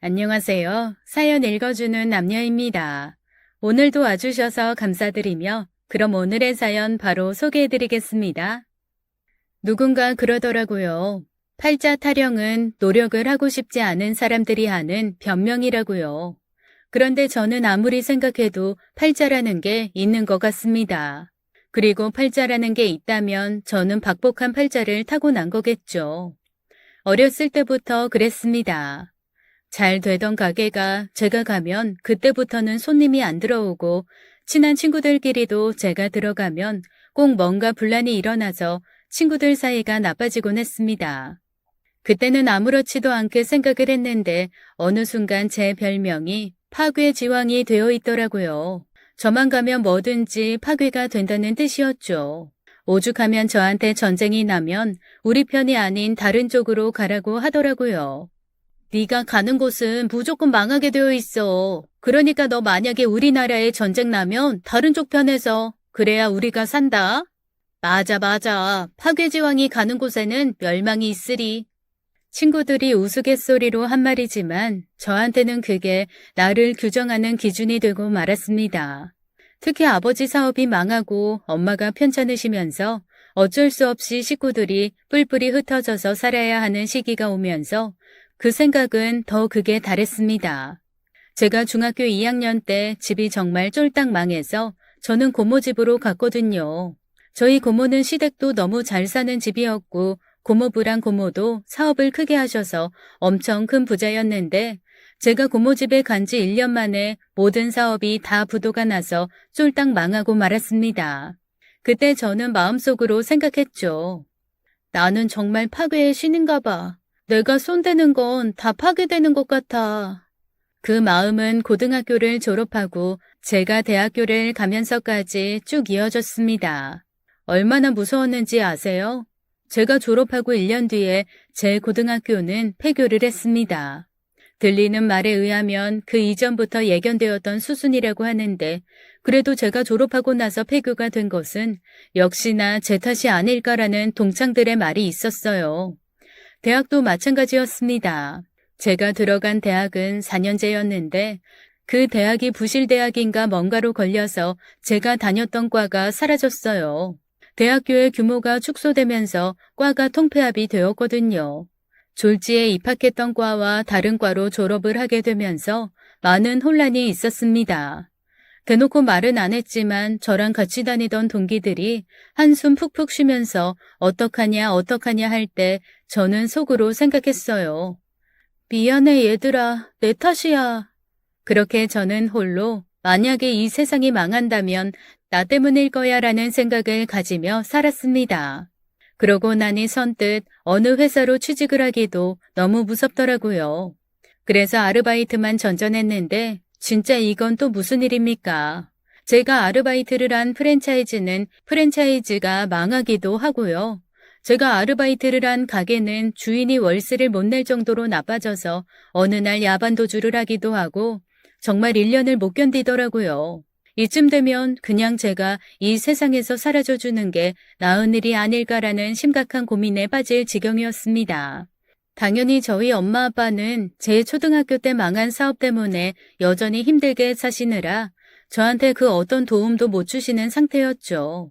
안녕하세요. 사연 읽어주는 남녀입니다. 오늘도 와주셔서 감사드리며 그럼 오늘의 사연 바로 소개해드리겠습니다. 누군가 그러더라고요. 팔자 타령은 노력을 하고 싶지 않은 사람들이 하는 변명이라고요. 그런데 저는 아무리 생각해도 팔자라는 게 있는 것 같습니다. 그리고 팔자라는 게 있다면 저는 박복한 팔자를 타고난 거겠죠. 어렸을 때부터 그랬습니다. 잘 되던 가게가 제가 가면 그때부터는 손님이 안 들어오고 친한 친구들끼리도 제가 들어가면 꼭 뭔가 분란이 일어나서 친구들 사이가 나빠지곤 했습니다. 그때는 아무렇지도 않게 생각을 했는데 어느 순간 제 별명이 파괴지왕이 되어 있더라고요. 저만 가면 뭐든지 파괴가 된다는 뜻이었죠. 오죽하면 저한테 전쟁이 나면 우리 편이 아닌 다른 쪽으로 가라고 하더라고요. 네가 가는 곳은 무조건 망하게 되어 있어. 그러니까 너 만약에 우리나라에 전쟁 나면 다른 쪽 편에서 그래야 우리가 산다. 맞아, 맞아. 파괴지왕이 가는 곳에는 멸망이 있으리. 친구들이 우스갯소리로 한 말이지만 저한테는 그게 나를 규정하는 기준이 되고 말았습니다. 특히 아버지 사업이 망하고 엄마가 편찮으시면서 어쩔 수 없이 식구들이 뿔뿔이 흩어져서 살아야 하는 시기가 오면서 그 생각은 더 극에 달했습니다. 제가 중학교 2학년 때 집이 정말 쫄딱 망해서 저는 고모 집으로 갔거든요. 저희 고모는 시댁도 너무 잘 사는 집이었고 고모부랑 고모도 사업을 크게 하셔서 엄청 큰 부자였는데 제가 고모 집에 간 지 1년 만에 모든 사업이 다 부도가 나서 쫄딱 망하고 말았습니다. 그때 저는 마음속으로 생각했죠. 나는 정말 파괴의 신인가 봐. 내가 손대는 건 다 파괴되는 것 같아. 그 마음은 고등학교를 졸업하고 제가 대학교를 가면서까지 쭉 이어졌습니다. 얼마나 무서웠는지 아세요? 제가 졸업하고 1년 뒤에 제 고등학교는 폐교를 했습니다. 들리는 말에 의하면 그 이전부터 예견되었던 수순이라고 하는데 그래도 제가 졸업하고 나서 폐교가 된 것은 역시나 제 탓이 아닐까라는 동창들의 말이 있었어요. 대학도 마찬가지였습니다. 제가 들어간 대학은 4년제였는데 그 대학이 부실대학인가 뭔가로 걸려서 제가 다녔던 과가 사라졌어요. 대학교의 규모가 축소되면서 과가 통폐합이 되었거든요. 졸지에 입학했던 과와 다른 과로 졸업을 하게 되면서 많은 혼란이 있었습니다. 대놓고 말은 안 했지만 저랑 같이 다니던 동기들이 한숨 푹푹 쉬면서 어떡하냐 할 때 저는 속으로 생각했어요. 미안해 얘들아, 내 탓이야. 그렇게 저는 홀로 만약에 이 세상이 망한다면 나 때문일 거야 라는 생각을 가지며 살았습니다. 그러고 나니 선뜻 어느 회사로 취직을 하기도 너무 무섭더라고요. 그래서 아르바이트만 전전했는데 진짜 이건 또 무슨 일입니까? 제가 아르바이트를 한 프랜차이즈는 프랜차이즈가 망하기도 하고요. 제가 아르바이트를 한 가게는 주인이 월세를 못 낼 정도로 나빠져서 어느 날 야반도주를 하기도 하고 정말 1년을 못 견디더라고요. 이쯤 되면 그냥 제가 이 세상에서 사라져주는 게 나은 일이 아닐까라는 심각한 고민에 빠질 지경이었습니다. 당연히 저희 엄마 아빠는 제 초등학교 때 망한 사업 때문에 여전히 힘들게 사시느라 저한테 그 어떤 도움도 못 주시는 상태였죠.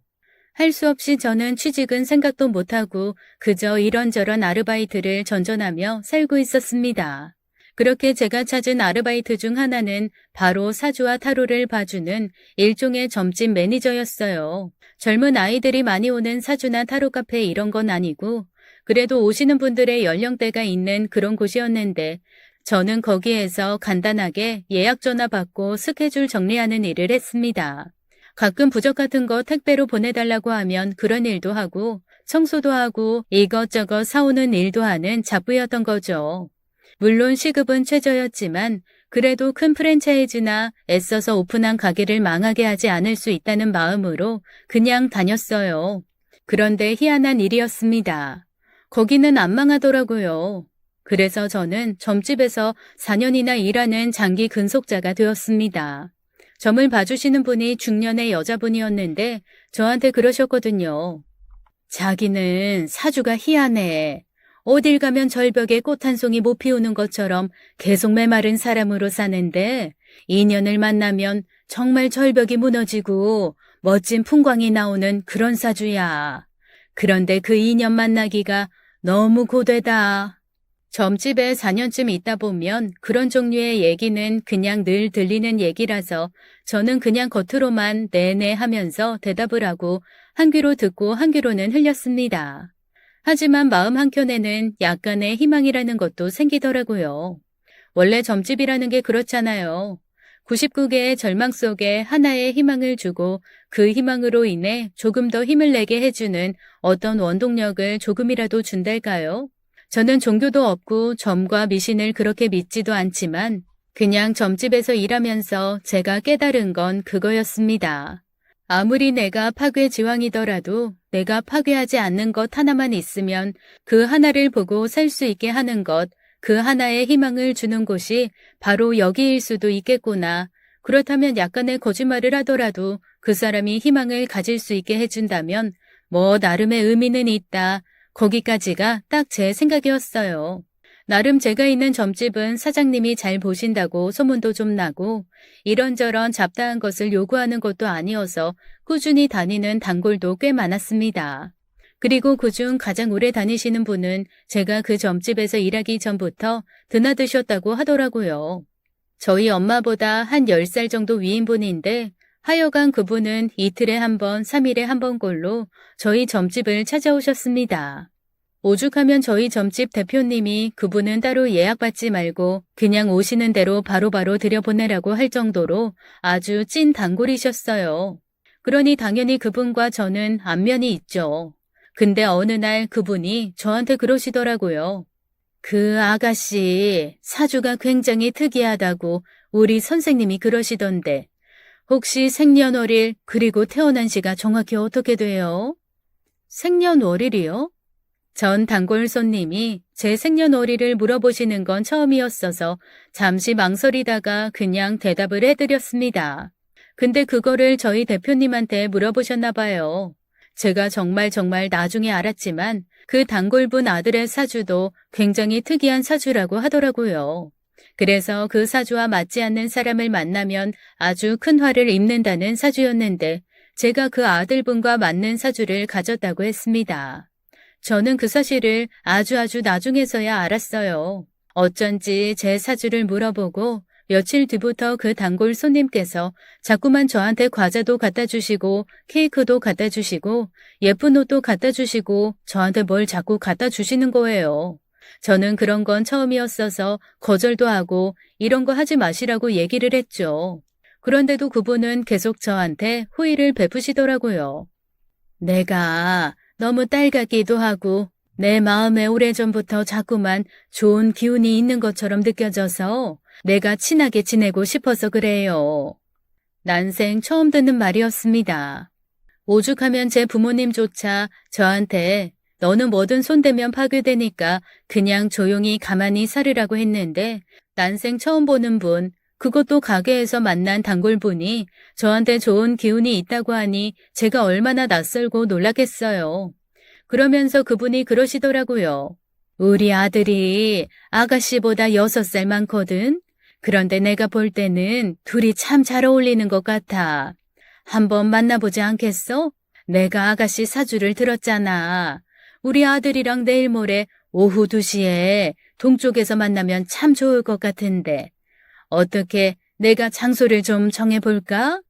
할 수 없이 저는 취직은 생각도 못하고 그저 이런저런 아르바이트를 전전하며 살고 있었습니다. 그렇게 제가 찾은 아르바이트 중 하나는 바로 사주와 타로를 봐주는 일종의 점집 매니저였어요. 젊은 아이들이 많이 오는 사주나 타로 카페 이런 건 아니고 그래도 오시는 분들의 연령대가 있는 그런 곳이었는데 저는 거기에서 간단하게 예약 전화 받고 스케줄 정리하는 일을 했습니다. 가끔 부적 같은 거 택배로 보내달라고 하면 그런 일도 하고 청소도 하고 이것저것 사오는 일도 하는 잡부였던 거죠. 물론 시급은 최저였지만 그래도 큰 프랜차이즈나 애써서 오픈한 가게를 망하게 하지 않을 수 있다는 마음으로 그냥 다녔어요. 그런데 희한한 일이었습니다. 거기는 안 망하더라고요. 그래서 저는 점집에서 4년이나 일하는 장기 근속자가 되었습니다. 점을 봐주시는 분이 중년의 여자분이었는데 저한테 그러셨거든요. 자기는 사주가 희한해. 어딜 가면 절벽에 꽃 한 송이 못 피우는 것처럼 계속 메마른 사람으로 사는데 인연을 만나면 정말 절벽이 무너지고 멋진 풍광이 나오는 그런 사주야. 그런데 그 인연 만나기가 너무 고되다. 점집에 4년쯤 있다 보면 그런 종류의 얘기는 그냥 늘 들리는 얘기라서 저는 그냥 겉으로만 네네 하면서 대답을 하고 한 귀로 듣고 한 귀로는 흘렸습니다. 하지만 마음 한켠에는 약간의 희망이라는 것도 생기더라고요. 원래 점집이라는 게 그렇잖아요. 99개의 절망 속에 하나의 희망을 주고 그 희망으로 인해 조금 더 힘을 내게 해주는 어떤 원동력을 조금이라도 준달까요? 저는 종교도 없고 점과 미신을 그렇게 믿지도 않지만 그냥 점집에서 일하면서 제가 깨달은 건 그거였습니다. 아무리 내가 파괴지왕이더라도 내가 파괴하지 않는 것 하나만 있으면 그 하나를 보고 살 수 있게 하는 것, 그 하나의 희망을 주는 곳이 바로 여기일 수도 있겠구나. 그렇다면 약간의 거짓말을 하더라도 그 사람이 희망을 가질 수 있게 해준다면 뭐 나름의 의미는 있다. 거기까지가 딱 제 생각이었어요. 나름 제가 있는 점집은 사장님이 잘 보신다고 소문도 좀 나고 이런저런 잡다한 것을 요구하는 것도 아니어서 꾸준히 다니는 단골도 꽤 많았습니다. 그리고 그중 가장 오래 다니시는 분은 제가 그 점집에서 일하기 전부터 드나드셨다고 하더라고요. 저희 엄마보다 한 10살 정도 위인 분인데 하여간 그분은 이틀에 한 번, 3일에 한 번꼴로 저희 점집을 찾아오셨습니다. 오죽하면 저희 점집 대표님이 그분은 따로 예약받지 말고 그냥 오시는 대로 바로바로 들여보내라고 할 정도로 아주 찐 단골이셨어요. 그러니 당연히 그분과 저는 안면이 있죠. 근데 어느 날 그분이 저한테 그러시더라고요. 그 아가씨 사주가 굉장히 특이하다고 우리 선생님이 그러시던데 혹시 생년월일 그리고 태어난 시가 정확히 어떻게 돼요? 생년월일이요? 전 단골 손님이 제 생년월일을 물어보시는 건 처음이었어서 잠시 망설이다가 그냥 대답을 해드렸습니다. 근데 그거를 저희 대표님한테 물어보셨나 봐요. 제가 정말 나중에 알았지만 그 단골분 아들의 사주도 굉장히 특이한 사주라고 하더라고요. 그래서 그 사주와 맞지 않는 사람을 만나면 아주 큰 화를 입는다는 사주였는데 제가 그 아들분과 맞는 사주를 가졌다고 했습니다. 저는 그 사실을 아주 나중에서야 알았어요. 어쩐지 제 사주를 물어보고 며칠 뒤부터 그 단골 손님께서 자꾸만 저한테 과자도 갖다 주시고 케이크도 갖다 주시고 예쁜 옷도 갖다 주시고 저한테 뭘 자꾸 갖다 주시는 거예요. 저는 그런 건 처음이었어서 거절도 하고 이런 거 하지 마시라고 얘기를 했죠. 그런데도 그분은 계속 저한테 호의를 베푸시더라고요. 내가 너무 딸 같기도 하고 내 마음에 오래전부터 자꾸만 좋은 기운이 있는 것처럼 느껴져서 내가 친하게 지내고 싶어서 그래요. 난생 처음 듣는 말이었습니다. 오죽하면 제 부모님조차 저한테 너는 뭐든 손대면 파괴되니까 그냥 조용히 가만히 살으라고 했는데 난생 처음 보는 분, 그것도 가게에서 만난 단골분이 저한테 좋은 기운이 있다고 하니 제가 얼마나 낯설고 놀라겠어요. 그러면서 그분이 그러시더라고요. 우리 아들이 아가씨보다 6살 많거든. 그런데 내가 볼 때는 둘이 참 잘 어울리는 것 같아. 한번 만나보지 않겠어? 내가 아가씨 사주를 들었잖아. 우리 아들이랑 내일 모레 오후 2시에 동쪽에서 만나면 참 좋을 것 같은데. 어떻게 내가 장소를 좀 정해볼까?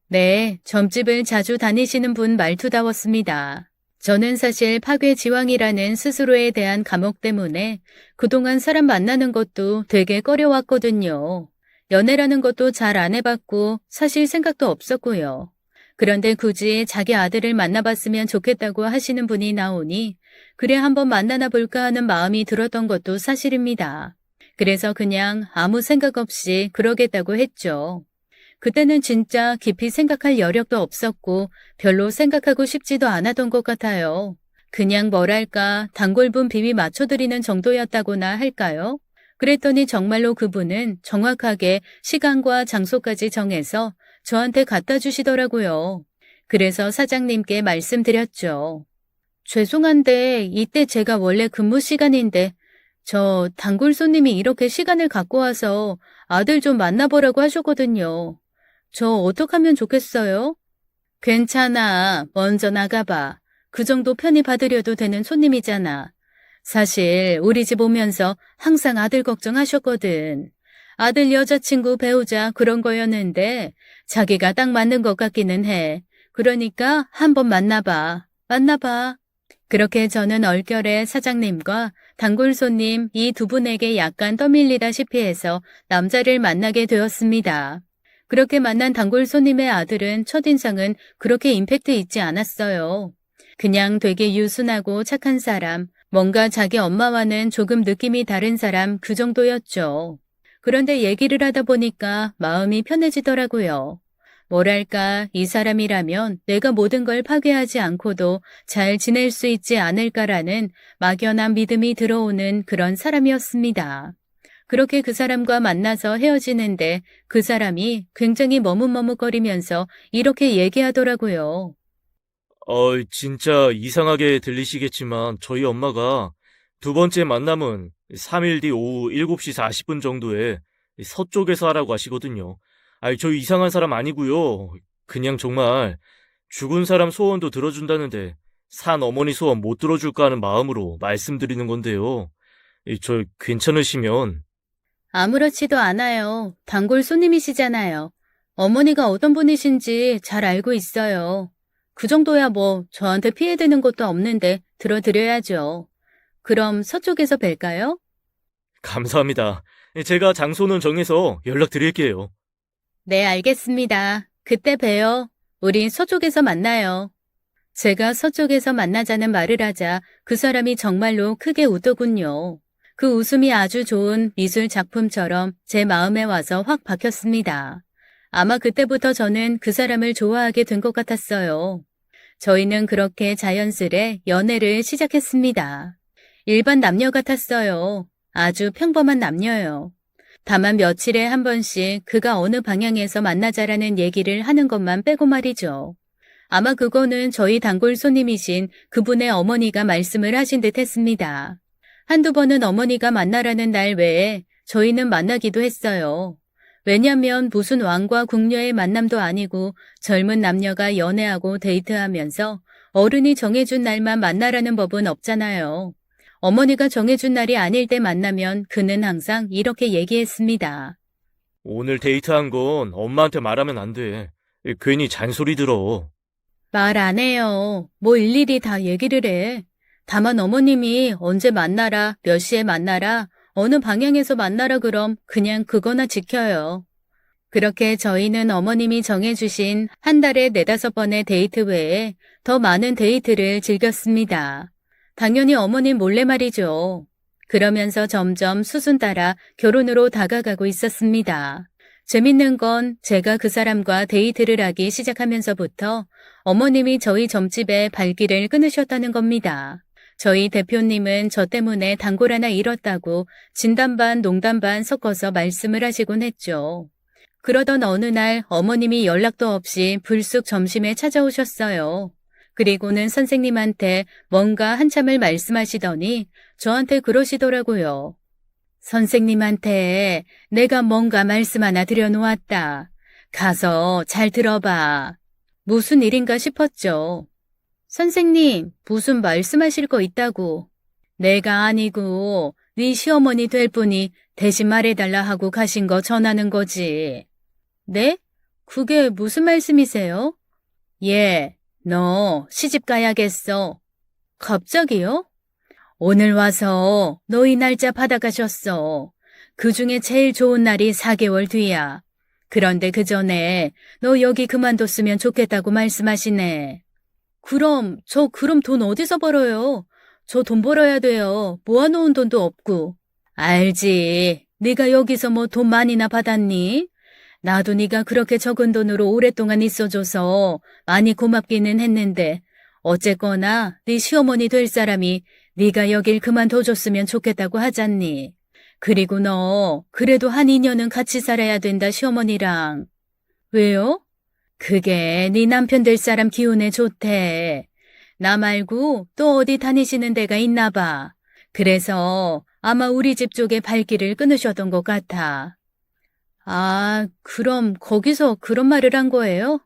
네, 점집을 자주 다니시는 분 말투다웠습니다. 저는 사실 파괴지왕이라는 스스로에 대한 감옥 때문에 그동안 사람 만나는 것도 되게 꺼려왔거든요. 연애라는 것도 잘 안 해봤고 사실 생각도 없었고요. 그런데 굳이 자기 아들을 만나봤으면 좋겠다고 하시는 분이 나오니 그래 한번 만나나 볼까 하는 마음이 들었던 것도 사실입니다. 그래서 그냥 아무 생각 없이 그러겠다고 했죠. 그때는 진짜 깊이 생각할 여력도 없었고 별로 생각하고 싶지도 않았던 것 같아요. 그냥 뭐랄까 단골분 비위 맞춰드리는 정도였다고나 할까요? 그랬더니 정말로 그분은 정확하게 시간과 장소까지 정해서 저한테 갖다 주시더라고요. 그래서 사장님께 말씀드렸죠. 죄송한데 이때 제가 원래 근무 시간인데 저 단골 손님이 이렇게 시간을 갖고 와서 아들 좀 만나보라고 하셨거든요. 저 어떡하면 좋겠어요? 괜찮아. 먼저 나가봐. 그 정도 편히 받으려도 되는 손님이잖아. 사실 우리 집 오면서 항상 아들 걱정하셨거든. 아들 여자친구 배우자 그런 거였는데 자기가 딱 맞는 것 같기는 해. 그러니까 한번 만나봐. 만나봐. 그렇게 저는 얼결에 사장님과 단골 손님 이 두 분에게 약간 떠밀리다시피 해서 남자를 만나게 되었습니다. 그렇게 만난 단골 손님의 아들은 첫인상은 그렇게 임팩트 있지 않았어요. 그냥 되게 유순하고 착한 사람, 뭔가 자기 엄마와는 조금 느낌이 다른 사람 그 정도였죠. 그런데 얘기를 하다 보니까 마음이 편해지더라고요. 뭐랄까, 이 사람이라면 내가 모든 걸 파괴하지 않고도 잘 지낼 수 있지 않을까라는 막연한 믿음이 들어오는 그런 사람이었습니다. 그렇게 그 사람과 만나서 헤어지는데 그 사람이 굉장히 머뭇머뭇거리면서 이렇게 얘기하더라고요. 진짜 이상하게 들리시겠지만 저희 엄마가 두 번째 만남은 3일 뒤 오후 7시 40분 정도에 서쪽에서 하라고 하시거든요. 저 이상한 사람 아니고요. 그냥 정말 죽은 사람 소원도 들어준다는데 산 어머니 소원 못 들어줄까 하는 마음으로 말씀드리는 건데요. 저 괜찮으시면. 아무렇지도 않아요. 단골 손님이시잖아요. 어머니가 어떤 분이신지 잘 알고 있어요. 그 정도야 뭐 저한테 피해되는 것도 없는데 들어드려야죠. 그럼 서쪽에서 뵐까요? 감사합니다. 제가 장소는 정해서 연락드릴게요. 네, 알겠습니다. 그때 봬요. 우린 서쪽에서 만나요. 제가 서쪽에서 만나자는 말을 하자 그 사람이 정말로 크게 웃더군요. 그 웃음이 아주 좋은 미술 작품처럼 제 마음에 와서 확 박혔습니다. 아마 그때부터 저는 그 사람을 좋아하게 된 것 같았어요. 저희는 그렇게 자연스레 연애를 시작했습니다. 일반 남녀 같았어요. 아주 평범한 남녀요. 다만 며칠에 한 번씩 그가 어느 방향에서 만나자라는 얘기를 하는 것만 빼고 말이죠. 아마 그거는 저희 단골 손님이신 그분의 어머니가 말씀을 하신 듯 했습니다. 한두 번은 어머니가 만나라는 날 외에 저희는 만나기도 했어요. 왜냐면 무슨 왕과 궁녀의 만남도 아니고 젊은 남녀가 연애하고 데이트하면서 어른이 정해준 날만 만나라는 법은 없잖아요. 어머니가 정해준 날이 아닐 때 만나면 그는 항상 이렇게 얘기했습니다. 오늘 데이트한 건 엄마한테 말하면 안 돼. 괜히 잔소리 들어. 말 안 해요. 뭐 일일이 다 얘기를 해. 다만 어머님이 언제 만나라, 몇 시에 만나라, 어느 방향에서 만나라 그럼 그냥 그거나 지켜요. 그렇게 저희는 어머님이 정해주신 한 달에 4~5번의 데이트 외에 더 많은 데이트를 즐겼습니다. 당연히 어머님 몰래 말이죠. 그러면서 점점 수순 따라 결혼으로 다가가고 있었습니다. 재밌는 건 제가 그 사람과 데이트를 하기 시작하면서부터 어머님이 저희 점집에 발길을 끊으셨다는 겁니다. 저희 대표님은 저 때문에 단골 하나 잃었다고 진담 반 농담 반 섞어서 말씀을 하시곤 했죠. 그러던 어느 날 어머님이 연락도 없이 불쑥 점심에 찾아오셨어요. 그리고는 선생님한테 뭔가 한참을 말씀하시더니 저한테 그러시더라고요. 선생님한테 내가 뭔가 말씀 하나 드려놓았다. 가서 잘 들어봐. 무슨 일인가 싶었죠. 선생님, 무슨 말씀하실 거 있다고. 내가 아니고 네 시어머니 될 분이 대신 말해달라 하고 가신 거 전하는 거지. 네? 그게 무슨 말씀이세요? 예, 너 시집 가야겠어. 갑자기요? 오늘 와서 너희 날짜 받아가셨어. 그 중에 제일 좋은 날이 4개월 뒤야. 그런데 그 전에 너 여기 그만뒀으면 좋겠다고 말씀하시네. 그럼 돈 어디서 벌어요? 저 돈 벌어야 돼요. 모아놓은 돈도 없고. 알지. 네가 여기서 뭐 돈 많이나 받았니? 나도 네가 그렇게 적은 돈으로 오랫동안 있어줘서 많이 고맙기는 했는데 어쨌거나 네 시어머니 될 사람이 네가 여길 그만둬줬으면 좋겠다고 하잖니. 그리고 너 그래도 한 2년은 같이 살아야 된다 시어머니랑. 왜요? 그게 네 남편 될 사람 기운에 좋대. 나 말고 또 어디 다니시는 데가 있나 봐. 그래서 아마 우리 집 쪽에 발길을 끊으셨던 것 같아. 아, 그럼 거기서 그런 말을 한 거예요?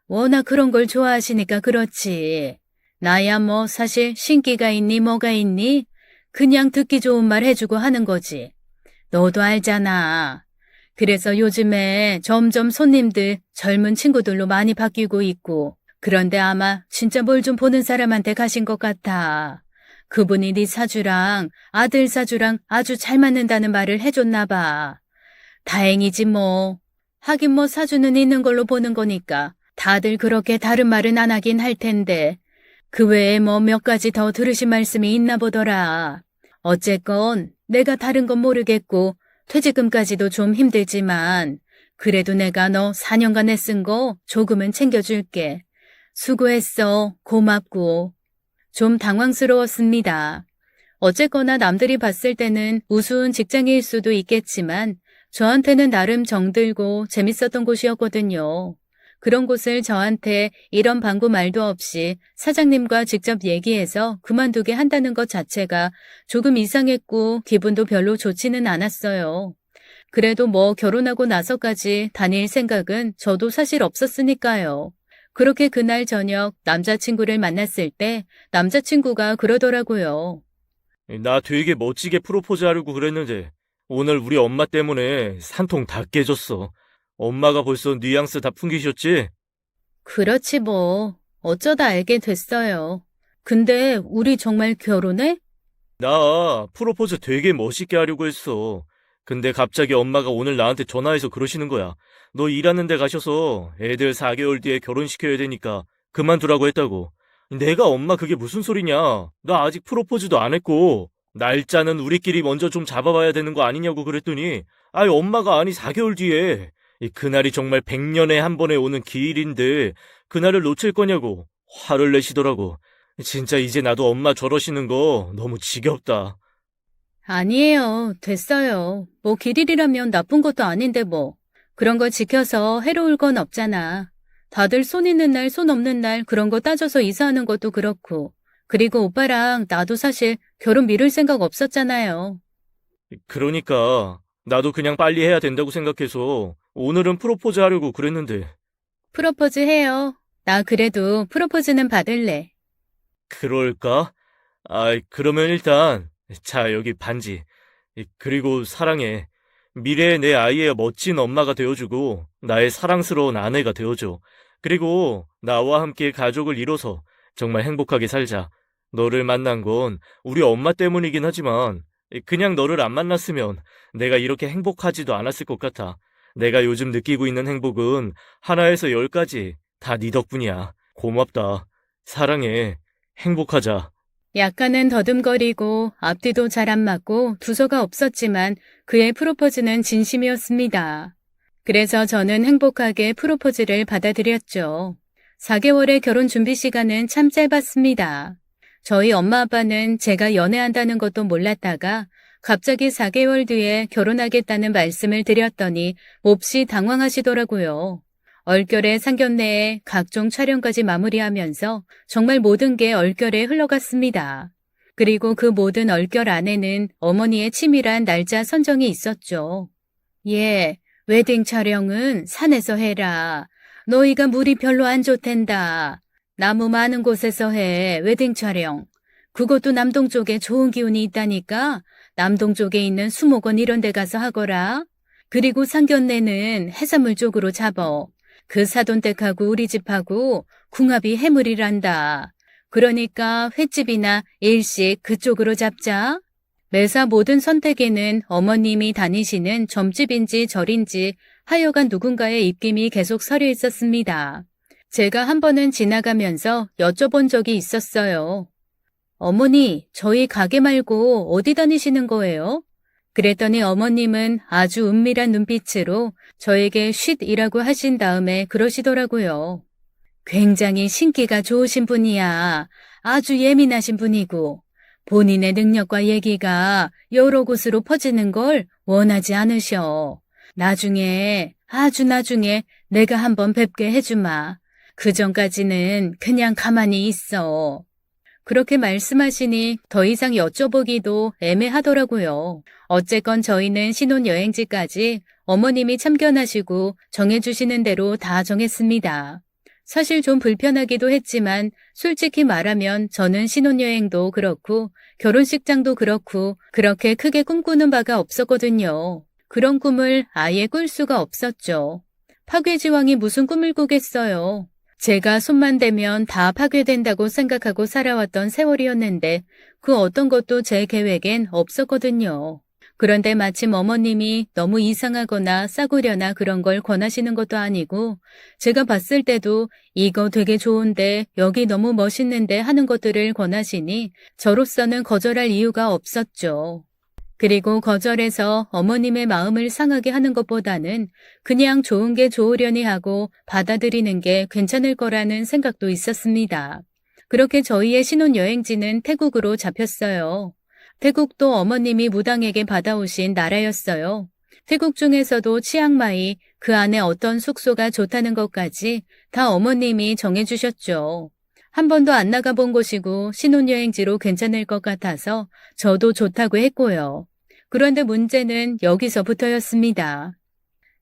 워낙 그런 걸 좋아하시니까 그렇지. 나야 뭐 사실 신기가 있니 뭐가 있니? 그냥 듣기 좋은 말 해주고 하는 거지. 너도 알잖아. 그래서 요즘에 점점 손님들 젊은 친구들로 많이 바뀌고 있고, 그런데 아마 진짜 뭘 좀 보는 사람한테 가신 것 같아. 그분이 네 사주랑 아들 사주랑 아주 잘 맞는다는 말을 해줬나 봐. 다행이지 뭐. 하긴 뭐 사주는 있는 걸로 보는 거니까 다들 그렇게 다른 말은 안 하긴 할 텐데, 그 외에 뭐 몇 가지 더 들으신 말씀이 있나 보더라. 어쨌건 내가 다른 건 모르겠고 퇴직금까지도 좀 힘들지만 그래도 내가 너 4년간 애쓴 거 조금은 챙겨줄게. 수고했어. 고맙고. 좀 당황스러웠습니다. 어쨌거나 남들이 봤을 때는 우스운 직장일 수도 있겠지만 저한테는 나름 정들고 재밌었던 곳이었거든요. 그런 곳을 저한테 이런 방구 말도 없이 사장님과 직접 얘기해서 그만두게 한다는 것 자체가 조금 이상했고 기분도 별로 좋지는 않았어요. 그래도 뭐 결혼하고 나서까지 다닐 생각은 저도 사실 없었으니까요. 그렇게 그날 저녁 남자친구를 만났을 때 남자친구가 그러더라고요. 나 되게 멋지게 프로포즈 하려고 그랬는데 오늘 우리 엄마 때문에 산통 다 깨졌어. 엄마가 벌써 뉘앙스 다 풍기셨지? 그렇지 뭐. 어쩌다 알게 됐어요. 근데 우리 정말 결혼해? 나 프로포즈 되게 멋있게 하려고 했어. 근데 갑자기 엄마가 오늘 나한테 전화해서 그러시는 거야. 너 일하는 데 가셔서 애들 4개월 뒤에 결혼시켜야 되니까 그만두라고 했다고. 내가 엄마 그게 무슨 소리냐? 나 아직 프로포즈도 안 했고 날짜는 우리끼리 먼저 좀 잡아봐야 되는 거 아니냐고 그랬더니 아이 엄마가 아니 4개월 뒤에 그날이 정말 100년에 한 번에 오는 기일인데 그날을 놓칠 거냐고 화를 내시더라고. 진짜 이제 나도 엄마 저러시는 거 너무 지겹다. 아니에요. 됐어요. 뭐 길일이라면 나쁜 것도 아닌데 뭐. 그런 거 지켜서 해로울 건 없잖아. 다들 손 있는 날, 손 없는 날 그런 거 따져서 이사하는 것도 그렇고. 그리고 오빠랑 나도 사실 결혼 미룰 생각 없었잖아요. 그러니까 나도 그냥 빨리 해야 된다고 생각해서 오늘은 프로포즈 하려고 그랬는데 프로포즈 해요. 나 그래도 프로포즈는 받을래. 그럴까? 그러면 일단 자 여기 반지 그리고 사랑해. 미래의 내 아이의 멋진 엄마가 되어주고 나의 사랑스러운 아내가 되어줘. 그리고 나와 함께 가족을 이뤄서 정말 행복하게 살자. 너를 만난 건 우리 엄마 때문이긴 하지만 그냥 너를 안 만났으면 내가 이렇게 행복하지도 않았을 것 같아. 내가 요즘 느끼고 있는 행복은 하나에서 10까지 다 네 덕분이야. 고맙다. 사랑해. 행복하자. 약간은 더듬거리고 앞뒤도 잘 안 맞고 두서가 없었지만 그의 프로포즈는 진심이었습니다. 그래서 저는 행복하게 프로포즈를 받아들였죠. 4개월의 결혼 준비 시간은 참 짧았습니다. 저희 엄마 아빠는 제가 연애한다는 것도 몰랐다가 갑자기 4개월 뒤에 결혼하겠다는 말씀을 드렸더니 몹시 당황하시더라고요. 얼결에 상견례에 각종 촬영까지 마무리하면서 정말 모든 게 얼결에 흘러갔습니다. 그리고 그 모든 얼결 안에는 어머니의 치밀한 날짜 선정이 있었죠. 예, 웨딩 촬영은 산에서 해라. 너희가 물이 별로 안 좋댄다. 나무 많은 곳에서 해, 웨딩 촬영. 그것도 남동 쪽에 좋은 기운이 있다니까 남동 쪽에 있는 수목원 이런 데 가서 하거라. 그리고 상견례는 해산물 쪽으로 잡어. 그 사돈댁하고 우리 집하고 궁합이 해물이란다. 그러니까 횟집이나 일식 그쪽으로 잡자. 매사 모든 선택에는 어머님이 다니시는 점집인지 절인지 하여간 누군가의 입김이 계속 서려 있었습니다. 제가 한 번은 지나가면서 여쭤본 적이 있었어요. 어머니, 저희 가게 말고 어디 다니시는 거예요? 그랬더니 어머님은 아주 은밀한 눈빛으로 저에게 쉿이라고 하신 다음에 그러시더라고요. 굉장히 신기가 좋으신 분이야. 아주 예민하신 분이고 본인의 능력과 얘기가 여러 곳으로 퍼지는 걸 원하지 않으셔. 나중에, 아주 나중에 내가 한번 뵙게 해주마. 그 전까지는 그냥 가만히 있어. 그렇게 말씀하시니 더 이상 여쭤보기도 애매하더라고요. 어쨌건 저희는 신혼여행지까지 어머님이 참견하시고 정해주시는 대로 다 정했습니다. 사실 좀 불편하기도 했지만 솔직히 말하면 저는 신혼여행도 그렇고 결혼식장도 그렇고 그렇게 크게 꿈꾸는 바가 없었거든요. 그런 꿈을 아예 꿀 수가 없었죠. 파괴지왕이 무슨 꿈을 꾸겠어요. 제가 손만 대면 다 파괴된다고 생각하고 살아왔던 세월이었는데 그 어떤 것도 제 계획엔 없었거든요. 그런데 마침 어머님이 너무 이상하거나 싸구려나 그런 걸 권하시는 것도 아니고 제가 봤을 때도 이거 되게 좋은데 여기 너무 멋있는데 하는 것들을 권하시니 저로서는 거절할 이유가 없었죠. 그리고 거절해서 어머님의 마음을 상하게 하는 것보다는 그냥 좋은 게 좋으려니 하고 받아들이는 게 괜찮을 거라는 생각도 있었습니다. 그렇게 저희의 신혼여행지는 태국으로 잡혔어요. 태국도 어머님이 무당에게 받아오신 나라였어요. 태국 중에서도 치앙마이, 그 안에 어떤 숙소가 좋다는 것까지 다 어머님이 정해주셨죠. 한 번도 안 나가본 곳이고 신혼여행지로 괜찮을 것 같아서 저도 좋다고 했고요. 그런데 문제는 여기서부터였습니다.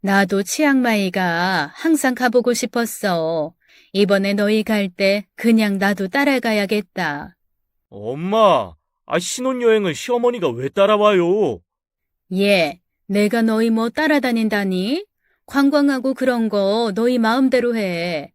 나도 치앙마이가 항상 가보고 싶었어. 이번에 너희 갈 때 그냥 나도 따라가야겠다. 엄마, 신혼여행을 시어머니가 왜 따라와요? 예, 내가 너희 뭐 따라다닌다니? 관광하고 그런 거 너희 마음대로 해.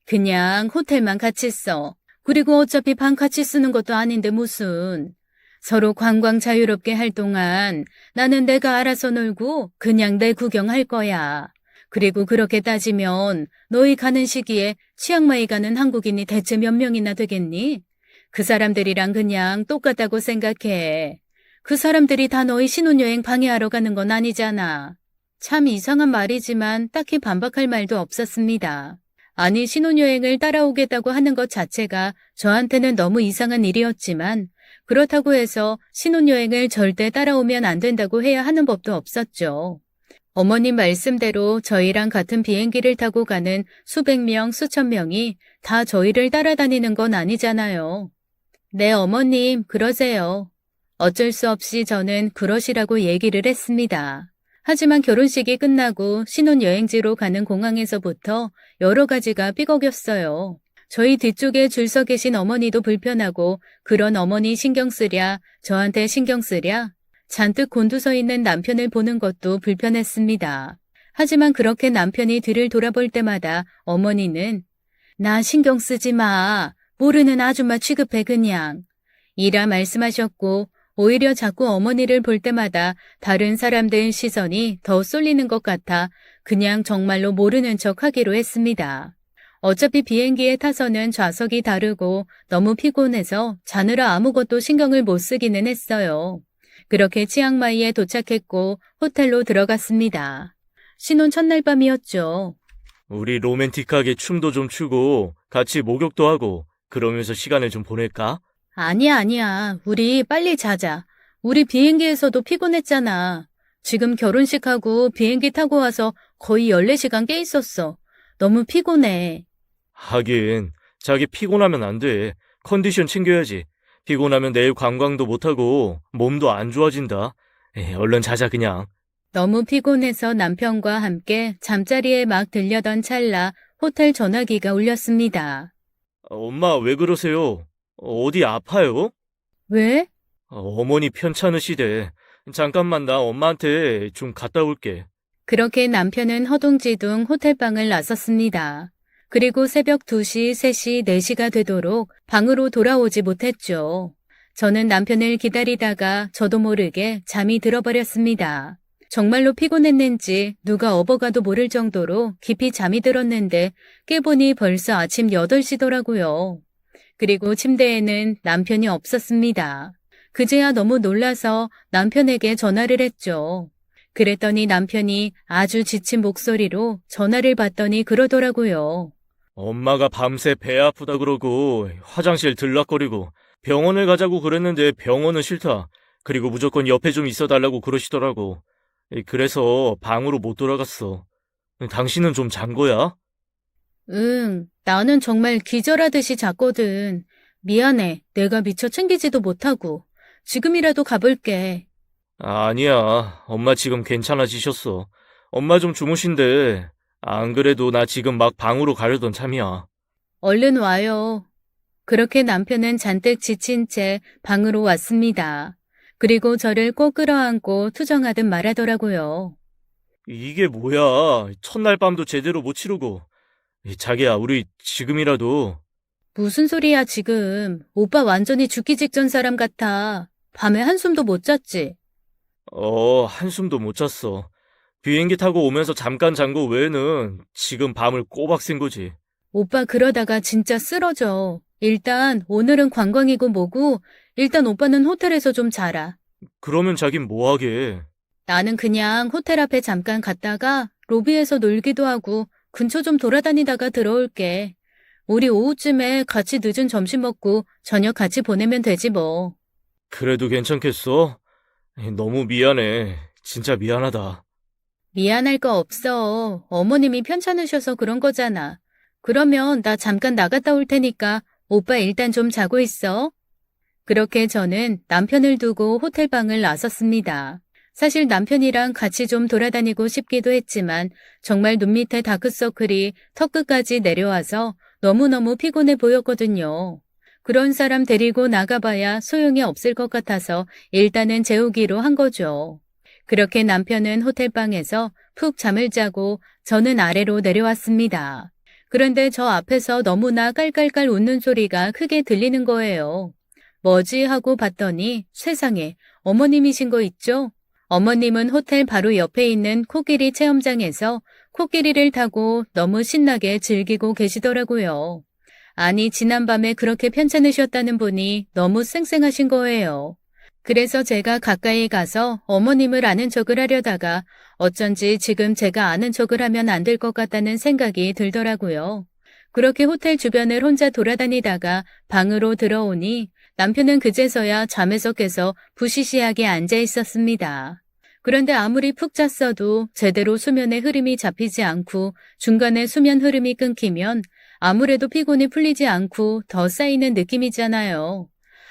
그냥 호텔만 같이 써. 그리고 어차피 방 같이 쓰는 것도 아닌데 무슨. 서로 관광 자유롭게 할 동안 나는 내가 알아서 놀고 그냥 내 구경할 거야. 그리고 그렇게 따지면 너희 가는 시기에 치앙마이 가는 한국인이 대체 몇 명이나 되겠니? 그 사람들이랑 그냥 똑같다고 생각해. 그 사람들이 다 너희 신혼여행 방해하러 가는 건 아니잖아. 참 이상한 말이지만 딱히 반박할 말도 없었습니다. 아니 신혼여행을 따라오겠다고 하는 것 자체가 저한테는 너무 이상한 일이었지만 그렇다고 해서 신혼여행을 절대 따라오면 안 된다고 해야 하는 법도 없었죠. 어머님 말씀대로 저희랑 같은 비행기를 타고 가는 수백 명, 수천 명이 다 저희를 따라다니는 건 아니잖아요. 네, 어머님, 그러세요. 어쩔 수 없이 저는 그러시라고 얘기를 했습니다. 하지만 결혼식이 끝나고 신혼여행지로 가는 공항에서부터 여러 가지가 삐걱였어요. 저희 뒤쪽에 줄 서 계신 어머니도 불편하고 그런 어머니 신경 쓰랴, 저한테 신경 쓰랴, 잔뜩 곤두서 있는 남편을 보는 것도 불편했습니다. 하지만 그렇게 남편이 뒤를 돌아볼 때마다 어머니는 나 신경 쓰지 마. 모르는 아줌마 취급해 그냥. 이라 말씀하셨고 오히려 자꾸 어머니를 볼 때마다 다른 사람들 시선이 더 쏠리는 것 같아 그냥 정말로 모르는 척 하기로 했습니다. 어차피 비행기에 타서는 좌석이 다르고 너무 피곤해서 자느라 아무것도 신경을 못 쓰기는 했어요. 그렇게 치앙마이에 도착했고 호텔로 들어갔습니다. 신혼 첫날 밤이었죠. 우리 로맨틱하게 춤도 좀 추고 같이 목욕도 하고 그러면서 시간을 좀 보낼까? 아니야. 우리 빨리 자자. 우리 비행기에서도 피곤했잖아. 지금 결혼식하고 비행기 타고 와서 거의 14시간 깨 있었어. 너무 피곤해. 하긴 자기 피곤하면 안 돼. 컨디션 챙겨야지. 피곤하면 내일 관광도 못하고 몸도 안 좋아진다. 얼른 자자 그냥. 너무 피곤해서 남편과 함께 잠자리에 막 들려던 찰나 호텔 전화기가 울렸습니다. 엄마 왜 그러세요? 어디 아파요? 왜? 어머니 편찮으시대. 잠깐만 나 엄마한테 좀 갔다 올게. 그렇게 남편은 허둥지둥 호텔방을 나섰습니다. 그리고 새벽 2시, 3시, 4시가 되도록 방으로 돌아오지 못했죠. 저는 남편을 기다리다가 저도 모르게 잠이 들어버렸습니다. 정말로 피곤했는지 누가 업어가도 모를 정도로 깊이 잠이 들었는데 깨보니 벌써 아침 8시더라고요. 그리고 침대에는 남편이 없었습니다. 그제야 너무 놀라서 남편에게 전화를 했죠. 그랬더니 남편이 아주 지친 목소리로 전화를 받더니 그러더라고요. 엄마가 밤새 배 아프다 그러고 화장실 들락거리고 병원을 가자고 그랬는데 병원은 싫다. 그리고 무조건 옆에 좀 있어달라고 그러시더라고. 그래서 방으로 못 돌아갔어. 당신은 좀 잔 거야? 나는 정말 기절하듯이 잤거든. 미안해. 내가 미처 챙기지도 못하고. 지금이라도 가볼게. 아니야. 엄마 지금 괜찮아지셨어. 엄마 좀 주무신대. 안 그래도 나 지금 막 방으로 가려던 참이야. 얼른 와요. 그렇게 남편은 잔뜩 지친 채 방으로 왔습니다. 그리고 저를 꼭 끌어안고 투정하듯 말하더라고요. 이게 뭐야. 첫날 밤도 제대로 못 치르고. 자기야, 우리 지금이라도. 무슨 소리야 지금. 오빠 완전히 죽기 직전 사람 같아. 밤에 한숨도 못 잤지. 한숨도 못 잤어. 비행기 타고 오면서 잠깐 잔 거 외에는 지금 밤을 꼬박 샌 거지. 오빠 그러다가 진짜 쓰러져. 일단 오늘은 관광이고 뭐고 일단 오빠는 호텔에서 좀 자라. 그러면 자긴 뭐 하게. 나는 그냥 호텔 앞에 잠깐 갔다가 로비에서 놀기도 하고 근처 좀 돌아다니다가 들어올게. 우리 오후쯤에 같이 늦은 점심 먹고 저녁 같이 보내면 되지 뭐. 그래도 괜찮겠어? 너무 미안해. 진짜 미안하다. 미안할 거 없어. 어머님이 편찮으셔서 그런 거잖아. 그러면 나 잠깐 나갔다 올 테니까 오빠 일단 좀 자고 있어. 그렇게 저는 남편을 두고 호텔방을 나섰습니다. 사실 남편이랑 같이 좀 돌아다니고 싶기도 했지만 정말 눈 밑에 다크서클이 턱끝까지 내려와서 너무너무 피곤해 보였거든요. 그런 사람 데리고 나가봐야 소용이 없을 것 같아서 일단은 재우기로 한 거죠. 그렇게 남편은 호텔방에서 푹 잠을 자고 저는 아래로 내려왔습니다. 그런데 저 앞에서 너무나 깔깔깔 웃는 소리가 크게 들리는 거예요. 뭐지 하고 봤더니 세상에 어머님이신 거 있죠? 어머님은 호텔 바로 옆에 있는 코끼리 체험장에서 코끼리를 타고 너무 신나게 즐기고 계시더라고요. 아니 지난밤에 그렇게 편찮으셨다는 분이 너무 쌩쌩하신 거예요. 그래서 제가 가까이 가서 어머님을 아는 척을 하려다가 어쩐지 지금 제가 아는 척을 하면 안 될 것 같다는 생각이 들더라고요. 그렇게 호텔 주변을 혼자 돌아다니다가 방으로 들어오니 남편은 그제서야 잠에서 깨서 부시시하게 앉아 있었습니다. 그런데 아무리 푹 잤어도 제대로 수면의 흐름이 잡히지 않고 중간에 수면 흐름이 끊기면 아무래도 피곤이 풀리지 않고 더 쌓이는 느낌이잖아요.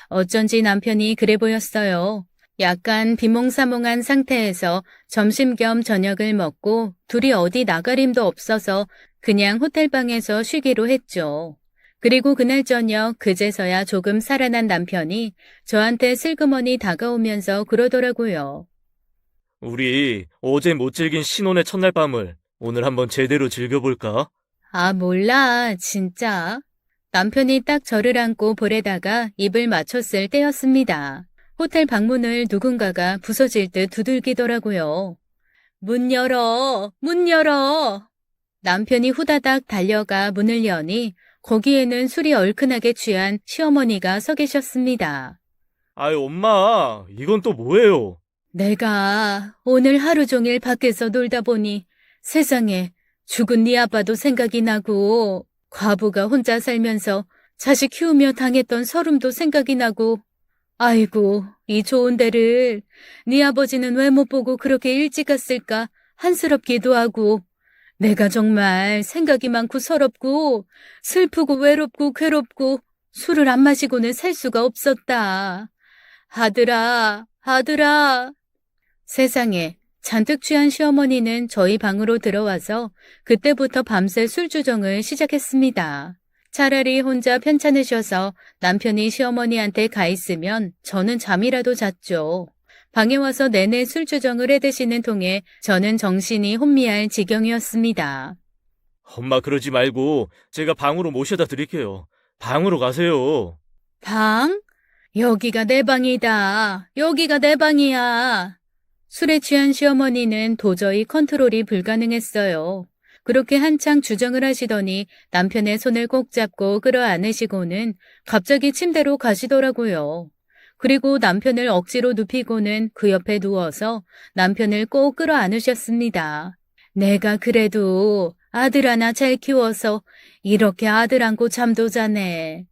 어쩐지 남편이 그래 보였어요. 약간 비몽사몽한 상태에서 점심 겸 저녁을 먹고 둘이 어디 나갈 힘도 없어서 그냥 호텔방에서 쉬기로 했죠. 그리고 그날 저녁 그제서야 조금 살아난 남편이 저한테 슬그머니 다가오면서 그러더라고요. 우리 어제 못 즐긴 신혼의 첫날 밤을 오늘 한번 제대로 즐겨볼까? 아, 몰라, 진짜. 남편이 딱 저를 안고 볼에다가 입을 맞췄을 때였습니다. 호텔 방문을 누군가가 부서질 듯 두들기더라고요. 문 열어, 문 열어. 남편이 후다닥 달려가 문을 여니 거기에는 술이 얼큰하게 취한 시어머니가 서 계셨습니다. 아유, 엄마, 이건 또 뭐예요? 내가 오늘 하루 종일 밖에서 놀다 보니 세상에 죽은 네 아빠도 생각이 나고 과부가 혼자 살면서 자식 키우며 당했던 서름도 생각이 나고 아이고 이 좋은 데를 네 아버지는 왜 못 보고 그렇게 일찍 갔을까 한스럽기도 하고 내가 정말 생각이 많고 서럽고 슬프고 외롭고 괴롭고 술을 안 마시고는 살 수가 없었다. 아들아, 아들아. 세상에 잔뜩 취한 시어머니는 저희 방으로 들어와서 그때부터 밤새 술주정을 시작했습니다. 차라리 혼자 편찮으셔서 남편이 시어머니한테 가 있으면 저는 잠이라도 잤죠. 방에 와서 내내 술주정을 해드시는 통에 저는 정신이 혼미할 지경이었습니다. 엄마 그러지 말고 제가 방으로 모셔다 드릴게요. 방으로 가세요. 방? 여기가 내 방이다. 여기가 내 방이야. 술에 취한 시어머니는 도저히 컨트롤이 불가능했어요. 그렇게 한창 주정을 하시더니 남편의 손을 꼭 잡고 끌어안으시고는 갑자기 침대로 가시더라고요. 그리고 남편을 억지로 눕히고는 그 옆에 누워서 남편을 꼭 끌어안으셨습니다. 내가 그래도 아들 하나 잘 키워서 이렇게 아들 안고 잠도 자네.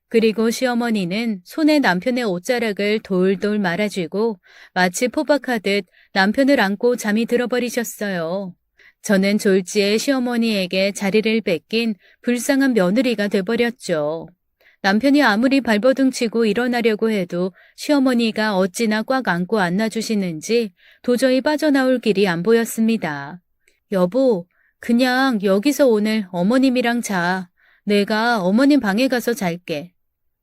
그리고 시어머니는 손에 남편의 옷자락을 돌돌 말아주고 마치 포박하듯 남편을 안고 잠이 들어버리셨어요. 저는 졸지에 시어머니에게 자리를 뺏긴 불쌍한 며느리가 돼버렸죠. 남편이 아무리 발버둥 치고 일어나려고 해도 시어머니가 어찌나 꽉 안고 안아주시는지 도저히 빠져나올 길이 안 보였습니다. 여보, 그냥 여기서 오늘 어머님이랑 자. 내가 어머님 방에 가서 잘게.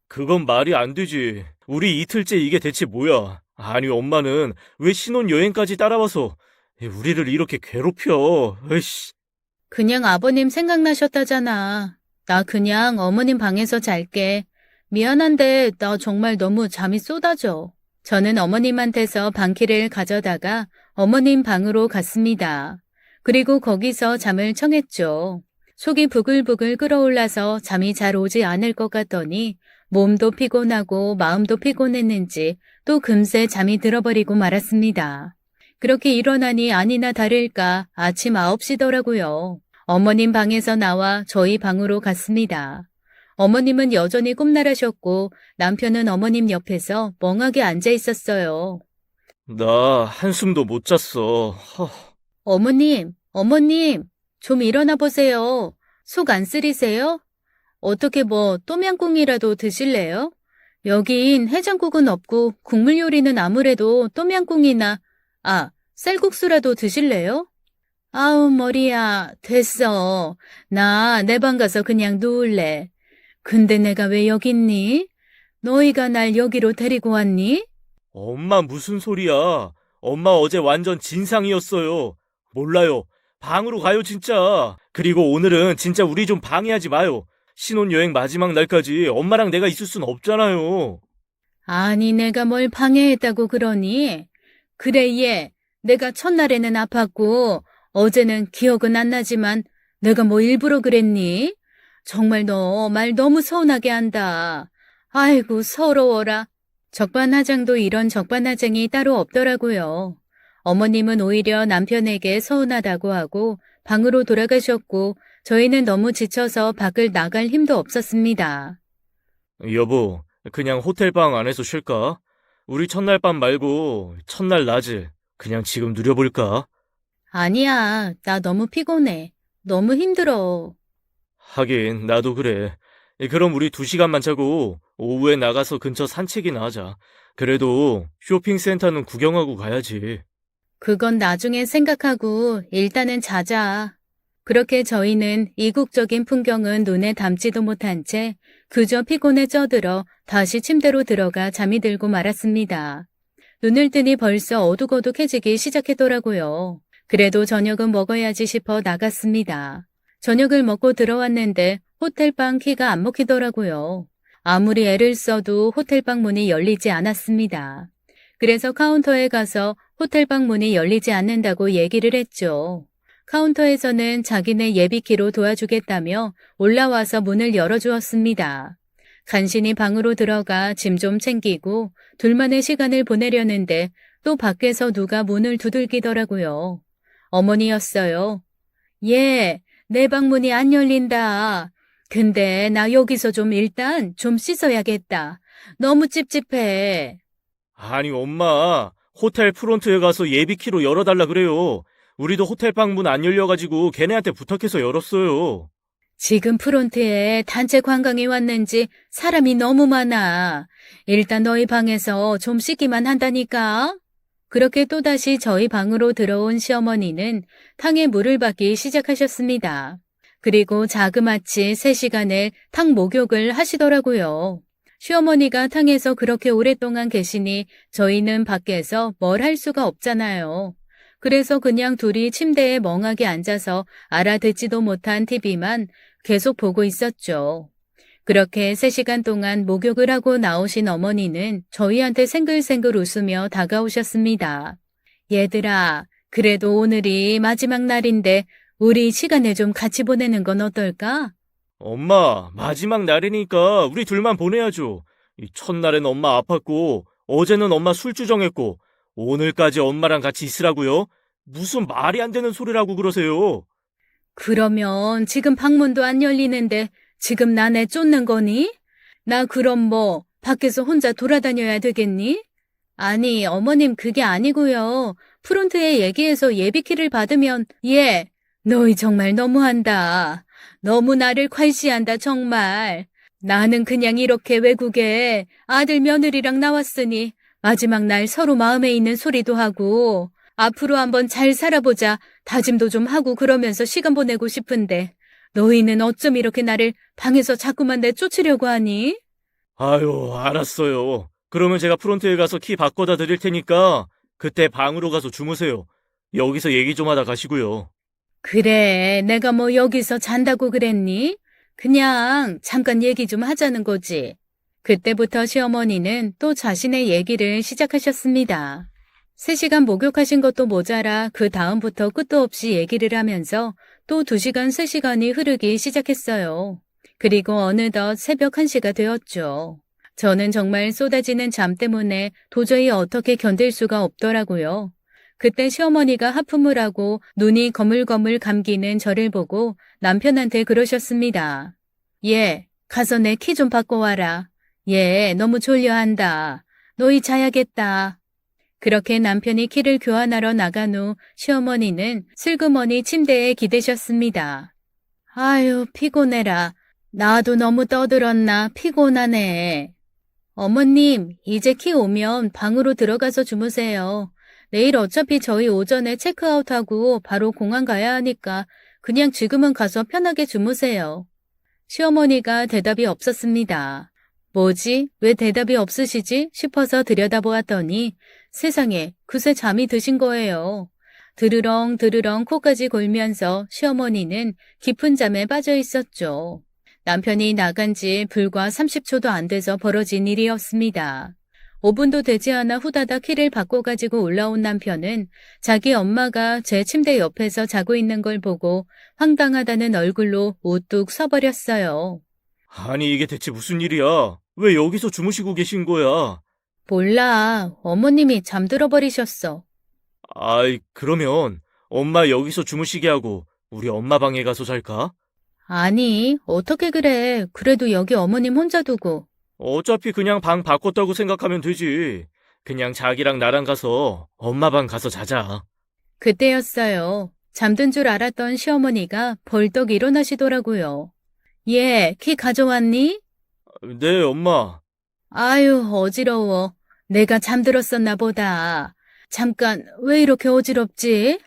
그건 말이 안 되지. 우리 이틀째 이게 대체 뭐야? 아니, 엄마는 왜 신혼여행까지 따라와서 우리를 이렇게 괴롭혀? 으이씨. 그냥 아버님 생각나셨다잖아. 나 그냥 어머님 방에서 잘게. 미안한데 나 정말 너무 잠이 쏟아져. 저는 어머님한테서 방키를 가져다가 어머님 방으로 갔습니다. 그리고 거기서 잠을 청했죠. 속이 부글부글 끓어올라서 잠이 잘 오지 않을 것 같더니 몸도 피곤하고 마음도 피곤했는지 또 금세 잠이 들어버리고 말았습니다. 그렇게 일어나니 아니나 다를까 아침 9시더라고요. 어머님 방에서 나와 저희 방으로 갔습니다. 어머님은 여전히 꿈나라셨고 남편은 어머님 옆에서 멍하게 앉아 있었어요. 나 한숨도 못 잤어. 어머님, 좀 일어나 보세요. 속 안 쓰리세요? 어떻게 뭐 똠양꿍이라도 드실래요? 여긴 해장국은 없고 국물 요리는 아무래도 똠양꿍이나 쌀국수라도 드실래요? 아우 머리야, 됐어. 나 내 방 가서 그냥 누울래. 근데 내가 왜 여기 있니? 너희가 날 여기로 데리고 왔니? 엄마 무슨 소리야? 엄마 어제 완전 진상이었어요. 몰라요. 방으로 가요 진짜. 그리고 오늘은 진짜 우리 좀 방해하지 마요. 신혼여행 마지막 날까지 엄마랑 내가 있을 순 없잖아요. 아니 내가 뭘 방해했다고 그러니? 그래 얘, 내가 첫날에는 아팠고 어제는 기억은 안 나지만 내가 뭐 일부러 그랬니? 정말 너 말 너무 서운하게 한다. 아이고 서러워라. 적반하장도 이런 적반하장이 따로 없더라고요. 어머님은 오히려 남편에게 서운하다고 하고 방으로 돌아가셨고 저희는 너무 지쳐서 밖을 나갈 힘도 없었습니다. 여보, 그냥 호텔방 안에서 쉴까? 우리 첫날 밤 말고 첫날 낮을 그냥 지금 누려볼까? 아니야, 나 너무 피곤해. 너무 힘들어. 하긴 나도 그래. 그럼 우리 2시간만 자고 오후에 나가서 근처 산책이나 하자. 그래도 쇼핑센터는 구경하고 가야지. 그건 나중에 생각하고 일단은 자자. 그렇게 저희는 이국적인 풍경은 눈에 담지도 못한 채 그저 피곤에 쪄들어 다시 침대로 들어가 잠이 들고 말았습니다. 눈을 뜨니 벌써 어둑어둑해지기 시작했더라고요. 그래도 저녁은 먹어야지 싶어 나갔습니다. 저녁을 먹고 들어왔는데 호텔방 키가 안 먹히더라고요. 아무리 애를 써도 호텔방 문이 열리지 않았습니다. 그래서 카운터에 가서 호텔방 문이 열리지 않는다고 얘기를 했죠. 카운터에서는 자기네 예비키로 도와주겠다며 올라와서 문을 열어주었습니다. 간신히 방으로 들어가 짐 좀 챙기고 둘만의 시간을 보내려는데 또 밖에서 누가 문을 두들기더라고요. 어머니였어요. 예, 내 방 문이 안 열린다. 근데 나 여기서 일단 좀 씻어야겠다. 너무 찝찝해. 아니 엄마, 호텔 프론트에 가서 예비키로 열어달라 그래요. 우리도 호텔방 문 안 열려가지고 걔네한테 부탁해서 열었어요. 지금 프론트에 단체 관광이 왔는지 사람이 너무 많아. 일단 너희 방에서 좀 씻기만 한다니까. 그렇게 또다시 저희 방으로 들어온 시어머니는 탕에 물을 받기 시작하셨습니다. 그리고 자그마치 3시간을 탕 목욕을 하시더라고요. 시어머니가 탕에서 그렇게 오랫동안 계시니 저희는 밖에서 뭘 할 수가 없잖아요. 그래서 그냥 둘이 침대에 멍하게 앉아서 알아듣지도 못한 TV만 계속 보고 있었죠. 그렇게 3시간 동안 목욕을 하고 나오신 어머니는 저희한테 생글생글 웃으며 다가오셨습니다. 얘들아, 그래도 오늘이 마지막 날인데 우리 시간을 좀 같이 보내는 건 어떨까? 엄마, 마지막 날이니까 우리 둘만 보내야죠. 이 첫날엔 엄마 아팠고 어제는 엄마 술주정했고 오늘까지 엄마랑 같이 있으라고요? 무슨 말이 안 되는 소리라고 그러세요? 그러면 지금 방문도 안 열리는데 지금 나 내 쫓는 거니? 나 그럼 뭐 밖에서 혼자 돌아다녀야 되겠니? 아니 어머님 그게 아니고요. 프론트에 얘기해서 예비키를 받으면 너희 정말 너무한다. 너무 나를 괄시한다 정말. 나는 그냥 이렇게 외국에 아들 며느리랑 나왔으니 마지막 날 서로 마음에 있는 소리도 하고 앞으로 한번 잘 살아보자 다짐도 좀 하고 그러면서 시간 보내고 싶은데 너희는 어쩜 이렇게 나를 방에서 자꾸만 내쫓으려고 하니? 아유, 알았어요. 그러면 제가 프론트에 가서 키 바꿔다 드릴 테니까 그때 방으로 가서 주무세요. 여기서 얘기 좀 하다 가시고요. 그래, 내가 뭐 여기서 잔다고 그랬니? 그냥 잠깐 얘기 좀 하자는 거지. 그때부터 시어머니는 또 자신의 얘기를 시작하셨습니다. 3시간 목욕하신 것도 모자라 그 다음부터 끝도 없이 얘기를 하면서 또 2시간, 3시간이 흐르기 시작했어요. 그리고 어느덧 새벽 1시가 되었죠. 저는 정말 쏟아지는 잠 때문에 도저히 어떻게 견딜 수가 없더라고요. 그때 시어머니가 하품을 하고 눈이 거물거물 감기는 저를 보고 남편한테 그러셨습니다. 얘, 가서 내 키 좀 바꿔 와라. 얘, 너무 졸려한다. 너희 자야겠다. 그렇게 남편이 키를 교환하러 나간 후 시어머니는 슬그머니 침대에 기대셨습니다. 아유, 피곤해라. 나도 너무 떠들었나 피곤하네. 어머님, 이제 키 오면 방으로 들어가서 주무세요. 내일 어차피 저희 오전에 체크아웃하고 바로 공항 가야 하니까 그냥 지금은 가서 편하게 주무세요. 시어머니가 대답이 없었습니다. 뭐지? 왜 대답이 없으시지? 싶어서 들여다보았더니 세상에 그새 잠이 드신 거예요. 드르렁 드르렁 코까지 골면서 시어머니는 깊은 잠에 빠져 있었죠. 남편이 나간 지 불과 30초도 안 돼서 벌어진 일이었습니다. 5분도 되지 않아 후다닥 키를 바꿔가지고 올라온 남편은 자기 엄마가 제 침대 옆에서 자고 있는 걸 보고 황당하다는 얼굴로 우뚝 서버렸어요. 아니, 이게 대체 무슨 일이야? 왜 여기서 주무시고 계신 거야? 몰라, 어머님이 잠들어 버리셨어. 아이, 그러면 엄마 여기서 주무시게 하고 우리 엄마 방에 가서 잘까? 아니, 어떻게 그래. 그래도 여기 어머님 혼자 두고. 어차피 그냥 방 바꿨다고 생각하면 되지. 그냥 자기랑 나랑 가서 엄마 방 가서 자자. 그때였어요. 잠든 줄 알았던 시어머니가 벌떡 일어나시더라고요. 얘, 키 가져왔니? 네, 엄마. 아유, 어지러워. 내가 잠들었었나 보다. 잠깐, 왜 이렇게 어지럽지?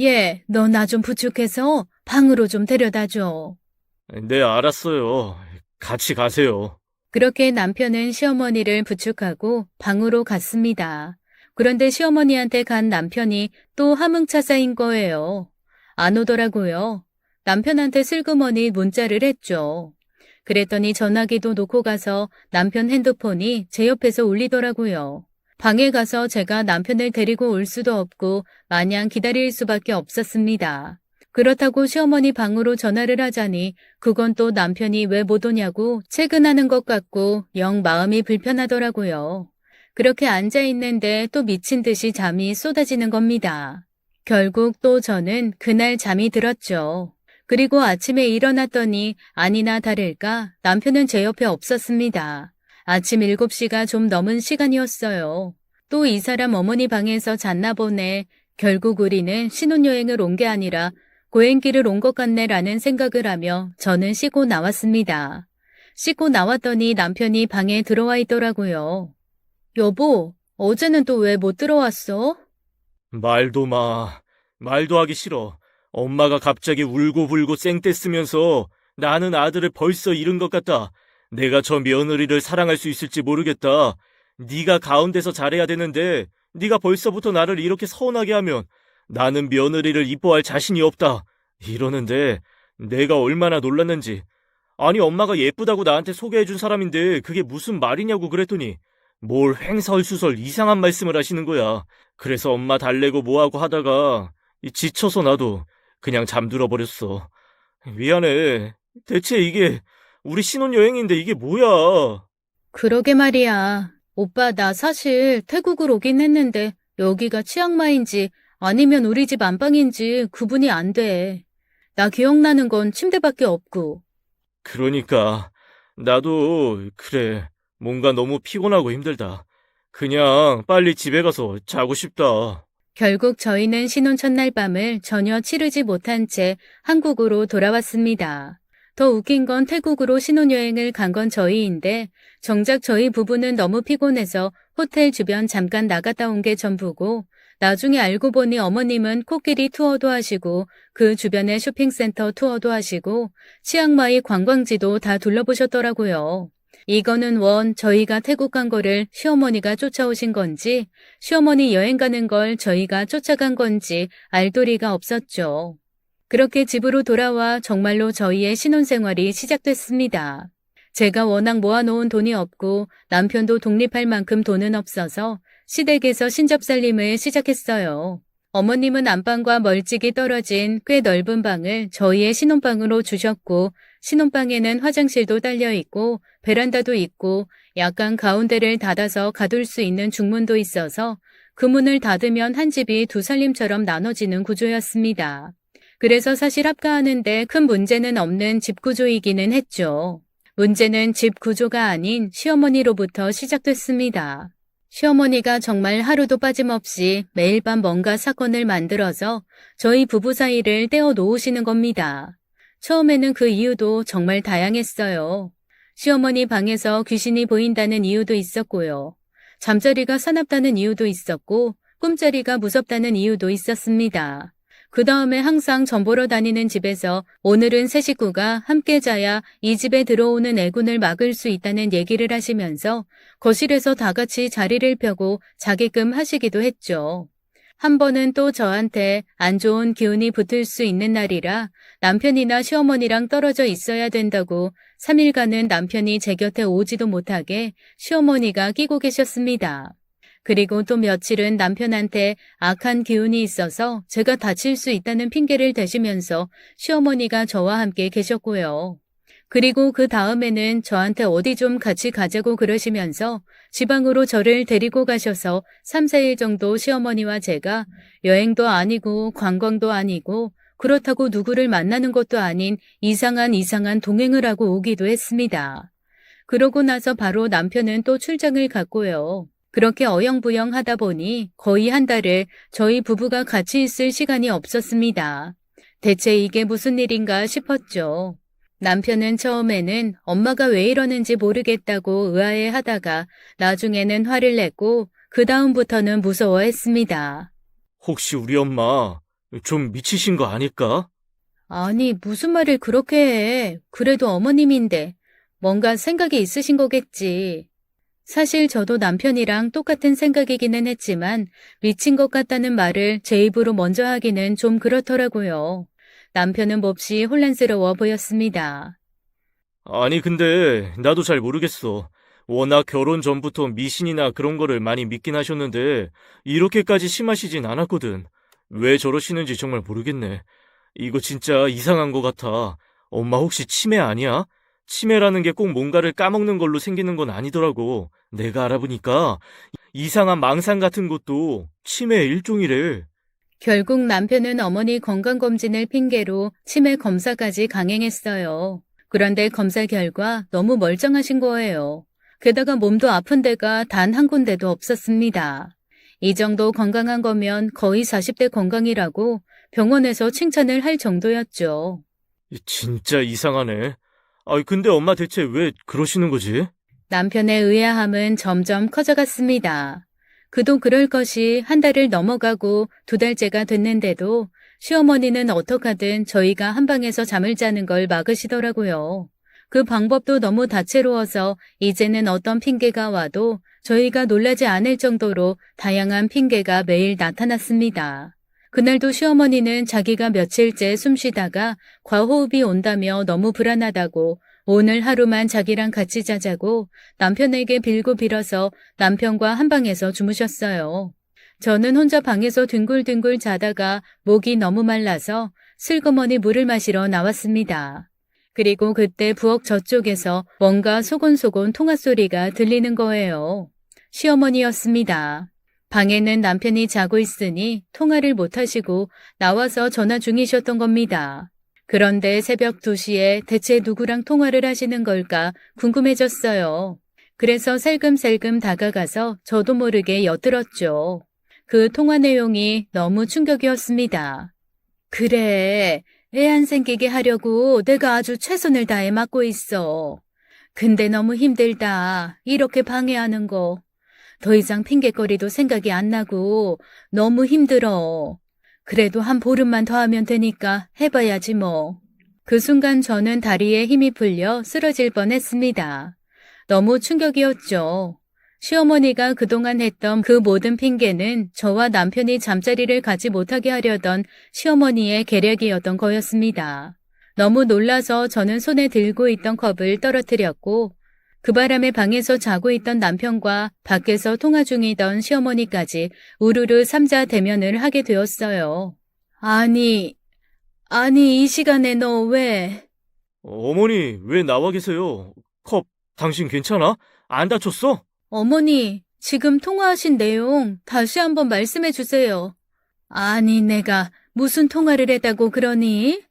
얘, 너 나 좀 부축해서 방으로 좀 데려다 줘. 네, 알았어요. 같이 가세요. 그렇게 남편은 시어머니를 부축하고 방으로 갔습니다. 그런데 시어머니한테 간 남편이 또 화문차사인 거예요. 안 오더라고요. 남편한테 슬그머니 문자를 했죠. 그랬더니 전화기도 놓고 가서 남편 핸드폰이 제 옆에서 울리더라고요. 방에 가서 제가 남편을 데리고 올 수도 없고 마냥 기다릴 수밖에 없었습니다. 그렇다고 시어머니 방으로 전화를 하자니 그건 또 남편이 왜 못 오냐고 채근하는 것 같고 영 마음이 불편하더라고요. 그렇게 앉아 있는데 또 미친 듯이 잠이 쏟아지는 겁니다. 결국 또 저는 그날 잠이 들었죠. 그리고 아침에 일어났더니 아니나 다를까 남편은 제 옆에 없었습니다. 아침 7시가 좀 넘은 시간이었어요. 또 이 사람 어머니 방에서 잤나 보네. 결국 우리는 신혼여행을 온 게 아니라 고행길을 온 것 같네라는 생각을 하며 저는 씻고 나왔습니다. 씻고 나왔더니 남편이 방에 들어와 있더라고요. 여보, 어제는 또 왜 못 들어왔어? 말도 마. 말도 하기 싫어. 엄마가 갑자기 울고불고 쌩떼 쓰면서 나는 아들을 벌써 잃은 것 같다. 내가 저 며느리를 사랑할 수 있을지 모르겠다. 네가 가운데서 잘해야 되는데 네가 벌써부터 나를 이렇게 서운하게 하면 나는 며느리를 이뻐할 자신이 없다. 이러는데 내가 얼마나 놀랐는지. 아니, 엄마가 예쁘다고 나한테 소개해준 사람인데 그게 무슨 말이냐고 그랬더니 뭘 횡설수설 이상한 말씀을 하시는 거야. 그래서 엄마 달래고 뭐하고 하다가 지쳐서 나도 그냥 잠들어 버렸어. 미안해. 대체 이게 우리 신혼여행인데 이게 뭐야? 그러게 말이야. 오빠, 나 사실 태국을 오긴 했는데 여기가 치앙마이인지 아니면 우리 집 안방인지 구분이 안 돼. 나 기억나는 건 침대밖에 없고. 그러니까 나도 그래. 뭔가 너무 피곤하고 힘들다. 그냥 빨리 집에 가서 자고 싶다. 결국 저희는 신혼 첫날 밤을 전혀 치르지 못한 채 한국으로 돌아왔습니다. 더 웃긴 건 태국으로 신혼여행을 간 건 저희인데 정작 저희 부부는 너무 피곤해서 호텔 주변 잠깐 나갔다 온 게 전부고 나중에 알고 보니 어머님은 코끼리 투어도 하시고 그 주변의 쇼핑센터 투어도 하시고 치앙마이 관광지도 다 둘러보셨더라고요. 이거는 원 저희가 태국 간 거를 시어머니가 쫓아오신 건지 시어머니 여행 가는 걸 저희가 쫓아간 건지 알 도리가 없었죠. 그렇게 집으로 돌아와 정말로 저희의 신혼생활이 시작됐습니다. 제가 워낙 모아놓은 돈이 없고 남편도 독립할 만큼 돈은 없어서 시댁에서 신접살림을 시작했어요. 어머님은 안방과 멀찍이 떨어진 꽤 넓은 방을 저희의 신혼방으로 주셨고 신혼방에는 화장실도 딸려 있고 베란다도 있고 약간 가운데를 닫아서 가둘 수 있는 중문도 있어서 그 문을 닫으면 한 집이 두 살림처럼 나눠지는 구조였습니다. 그래서 사실 합가하는데 큰 문제는 없는 집 구조이기는 했죠. 문제는 집 구조가 아닌 시어머니로부터 시작됐습니다. 시어머니가 정말 하루도 빠짐없이 매일 밤 뭔가 사건을 만들어서 저희 부부 사이를 떼어 놓으시는 겁니다. 처음에는 그 이유도 정말 다양했어요. 시어머니 방에서 귀신이 보인다는 이유도 있었고요. 잠자리가 사납다는 이유도 있었고 꿈자리가 무섭다는 이유도 있었습니다. 그 다음에 항상 전 보러 다니는 집에서 오늘은 세 식구가 함께 자야 이 집에 들어오는 애군을 막을 수 있다는 얘기를 하시면서 거실에서 다 같이 자리를 펴고 자게끔 하시기도 했죠. 한 번은 또 저한테 안 좋은 기운이 붙을 수 있는 날이라 남편이나 시어머니랑 떨어져 있어야 된다고 3일간은 남편이 제 곁에 오지도 못하게 시어머니가 끼고 계셨습니다. 그리고 또 며칠은 남편한테 악한 기운이 있어서 제가 다칠 수 있다는 핑계를 대시면서 시어머니가 저와 함께 계셨고요. 그리고 그 다음에는 저한테 어디 좀 같이 가자고 그러시면서 지방으로 저를 데리고 가셔서 3, 4일 정도 시어머니와 제가 여행도 아니고 관광도 아니고 그렇다고 누구를 만나는 것도 아닌 이상한 동행을 하고 오기도 했습니다. 그러고 나서 바로 남편은 또 출장을 갔고요. 그렇게 어영부영 하다 보니 거의 한 달을 저희 부부가 같이 있을 시간이 없었습니다. 대체 이게 무슨 일인가 싶었죠. 남편은 처음에는 엄마가 왜 이러는지 모르겠다고 의아해 하다가 나중에는 화를 냈고 그 다음부터는 무서워했습니다. 혹시 우리 엄마 좀 미치신 거 아닐까? 아니, 무슨 말을 그렇게 해. 그래도 어머님인데 뭔가 생각이 있으신 거겠지. 사실 저도 남편이랑 똑같은 생각이기는 했지만 미친 것 같다는 말을 제 입으로 먼저 하기는 좀 그렇더라고요. 남편은 몹시 혼란스러워 보였습니다. 아니, 근데 나도 잘 모르겠어. 워낙 결혼 전부터 미신이나 그런 거를 많이 믿긴 하셨는데 이렇게까지 심하시진 않았거든. 왜 저러시는지 정말 모르겠네. 이거 진짜 이상한 것 같아. 엄마 혹시 치매 아니야? 치매라는 게 꼭 뭔가를 까먹는 걸로 생기는 건 아니더라고. 내가 알아보니까 이상한 망상 같은 것도 치매의 일종이래. 결국 남편은 어머니 건강검진을 핑계로 치매 검사까지 강행했어요. 그런데 검사 결과 너무 멀쩡하신 거예요. 게다가 몸도 아픈 데가 단 한 군데도 없었습니다. 이 정도 건강한 거면 거의 40대 건강이라고 병원에서 칭찬을 할 정도였죠. 진짜 이상하네. 근데 엄마 대체 왜 그러시는 거지? 남편의 의아함은 점점 커져갔습니다. 그도 그럴 것이 한 달을 넘어가고 2달째가 됐는데도 시어머니는 어떡하든 저희가 한 방에서 잠을 자는 걸 막으시더라고요. 그 방법도 너무 다채로워서 이제는 어떤 핑계가 와도 저희가 놀라지 않을 정도로 다양한 핑계가 매일 나타났습니다. 그날도 시어머니는 자기가 며칠째 숨 쉬다가 과호흡이 온다며 너무 불안하다고 오늘 하루만 자기랑 같이 자자고 남편에게 빌고 빌어서 남편과 한 방에서 주무셨어요. 저는 혼자 방에서 뒹굴뒹굴 자다가 목이 너무 말라서 슬그머니 물을 마시러 나왔습니다. 그리고 그때 부엌 저쪽에서 뭔가 소곤소곤 통화 소리가 들리는 거예요. 시어머니였습니다. 방에는 남편이 자고 있으니 통화를 못하시고 나와서 전화 중이셨던 겁니다. 그런데 새벽 2시에 대체 누구랑 통화를 하시는 걸까 궁금해졌어요. 그래서 살금살금 다가가서 저도 모르게 엿들었죠. 그 통화 내용이 너무 충격이었습니다. 그래, 애 안 생기게 하려고 내가 아주 최선을 다해 막고 있어. 근데 너무 힘들다. 이렇게 방해하는 거. 더 이상 핑곗거리도 생각이 안 나고 너무 힘들어. 그래도 한 보름만 더 하면 되니까 해봐야지 뭐. 그 순간 저는 다리에 힘이 풀려 쓰러질 뻔했습니다. 너무 충격이었죠. 시어머니가 그동안 했던 그 모든 핑계는 저와 남편이 잠자리를 가지 못하게 하려던 시어머니의 계략이었던 거였습니다. 너무 놀라서 저는 손에 들고 있던 컵을 떨어뜨렸고 그 바람에 방에서 자고 있던 남편과 밖에서 통화 중이던 시어머니까지 우르르 삼자 대면을 하게 되었어요. 아니, 이 시간에 너 왜? 어머니, 왜 나와 계세요? 컵, 당신 괜찮아? 안 다쳤어? 어머니, 지금 통화하신 내용 다시 한번 말씀해 주세요. 아니, 내가 무슨 통화를 했다고 그러니?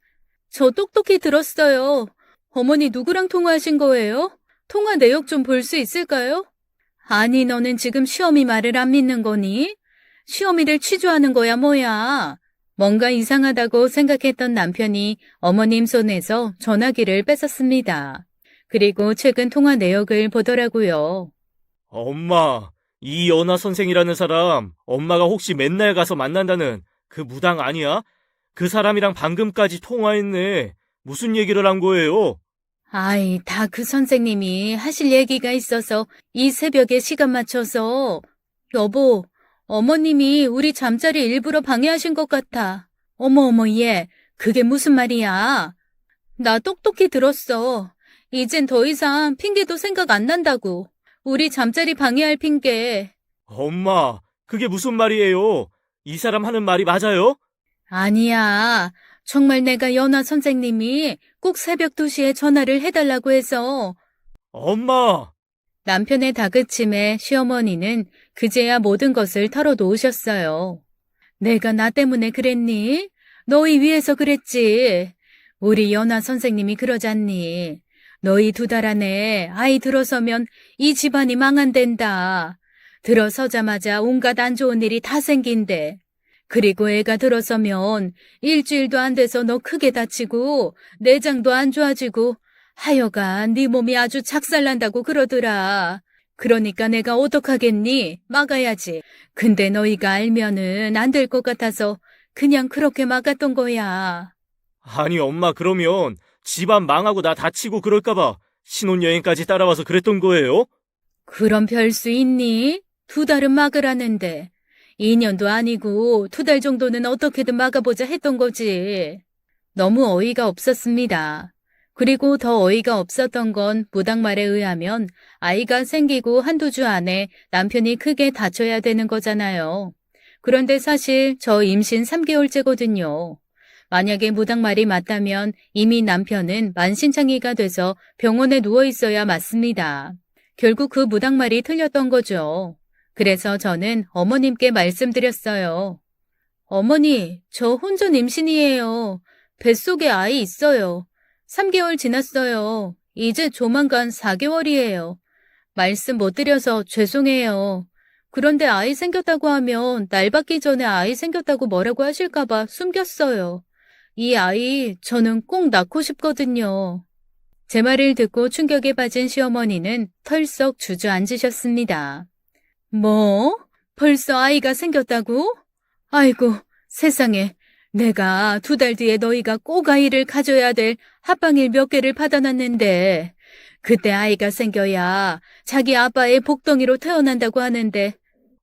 저 똑똑히 들었어요. 어머니 누구랑 통화하신 거예요? 통화 내역 좀 볼 수 있을까요? 아니, 너는 지금 시어미 말을 안 믿는 거니? 시어미를 취조하는 거야, 뭐야? 뭔가 이상하다고 생각했던 남편이 어머님 손에서 전화기를 뺏었습니다. 그리고 최근 통화 내역을 보더라고요. 엄마, 이 연하 선생이라는 사람, 엄마가 혹시 맨날 가서 만난다는 그 무당 아니야? 그 사람이랑 방금까지 통화했네. 무슨 얘기를 한 거예요? 아이, 다 그 선생님이 하실 얘기가 있어서 이 새벽에 시간 맞춰서. 여보, 어머님이 우리 잠자리 일부러 방해하신 것 같아. 어머, 얘, 그게 무슨 말이야? 나 똑똑히 들었어. 이젠 더 이상 핑계도 생각 안 난다고. 우리 잠자리 방해할 핑계. 엄마, 그게 무슨 말이에요? 이 사람 하는 말이 맞아요? 아니야. 정말 내가 연화 선생님이 꼭 새벽 2시에 전화를 해달라고 해서. 엄마! 남편의 다그침에 시어머니는 그제야 모든 것을 털어놓으셨어요. 내가 나 때문에 그랬니? 너희 위해서 그랬지. 우리 연화 선생님이 그러잖니. 너희 2달 안에 아이 들어서면 이 집안이 망한댄다. 들어서자마자 온갖 안 좋은 일이 다 생긴대. 그리고 애가 들어서면 일주일도 안 돼서 너 크게 다치고 내장도 안 좋아지고 하여간 네 몸이 아주 작살난다고 그러더라. 그러니까 내가 어떡하겠니? 막아야지. 근데 너희가 알면은 안 될 것 같아서 그냥 그렇게 막았던 거야. 아니, 엄마, 그러면 집안 망하고 나 다치고 그럴까봐 신혼여행까지 따라와서 그랬던 거예요? 그럼 별 수 있니? 2달은 막으라는데. 2년도 아니고 2달 정도는 어떻게든 막아보자 했던 거지. 너무 어이가 없었습니다. 그리고 더 어이가 없었던 건 무당 말에 의하면 아이가 생기고 한두 주 안에 남편이 크게 다쳐야 되는 거잖아요. 그런데 사실 저 임신 3개월째거든요. 만약에 무당 말이 맞다면 이미 남편은 만신창이가 돼서 병원에 누워 있어야 맞습니다. 결국 그 무당 말이 틀렸던 거죠. 그래서 저는 어머님께 말씀드렸어요. 어머니, 저 혼전 임신이에요. 뱃속에 아이 있어요. 3개월 지났어요. 이제 조만간 4개월이에요. 말씀 못 드려서 죄송해요. 그런데 아이 생겼다고 하면 날 받기 전에 아이 생겼다고 뭐라고 하실까봐 숨겼어요. 이 아이 저는 꼭 낳고 싶거든요. 제 말을 듣고 충격에 빠진 시어머니는 털썩 주저앉으셨습니다. 뭐? 벌써 아이가 생겼다고? 아이고, 세상에. 내가 2달 뒤에 너희가 꼭 아이를 가져야 될 합방일 몇 개를 받아놨는데 그때 아이가 생겨야 자기 아빠의 복덩이로 태어난다고 하는데.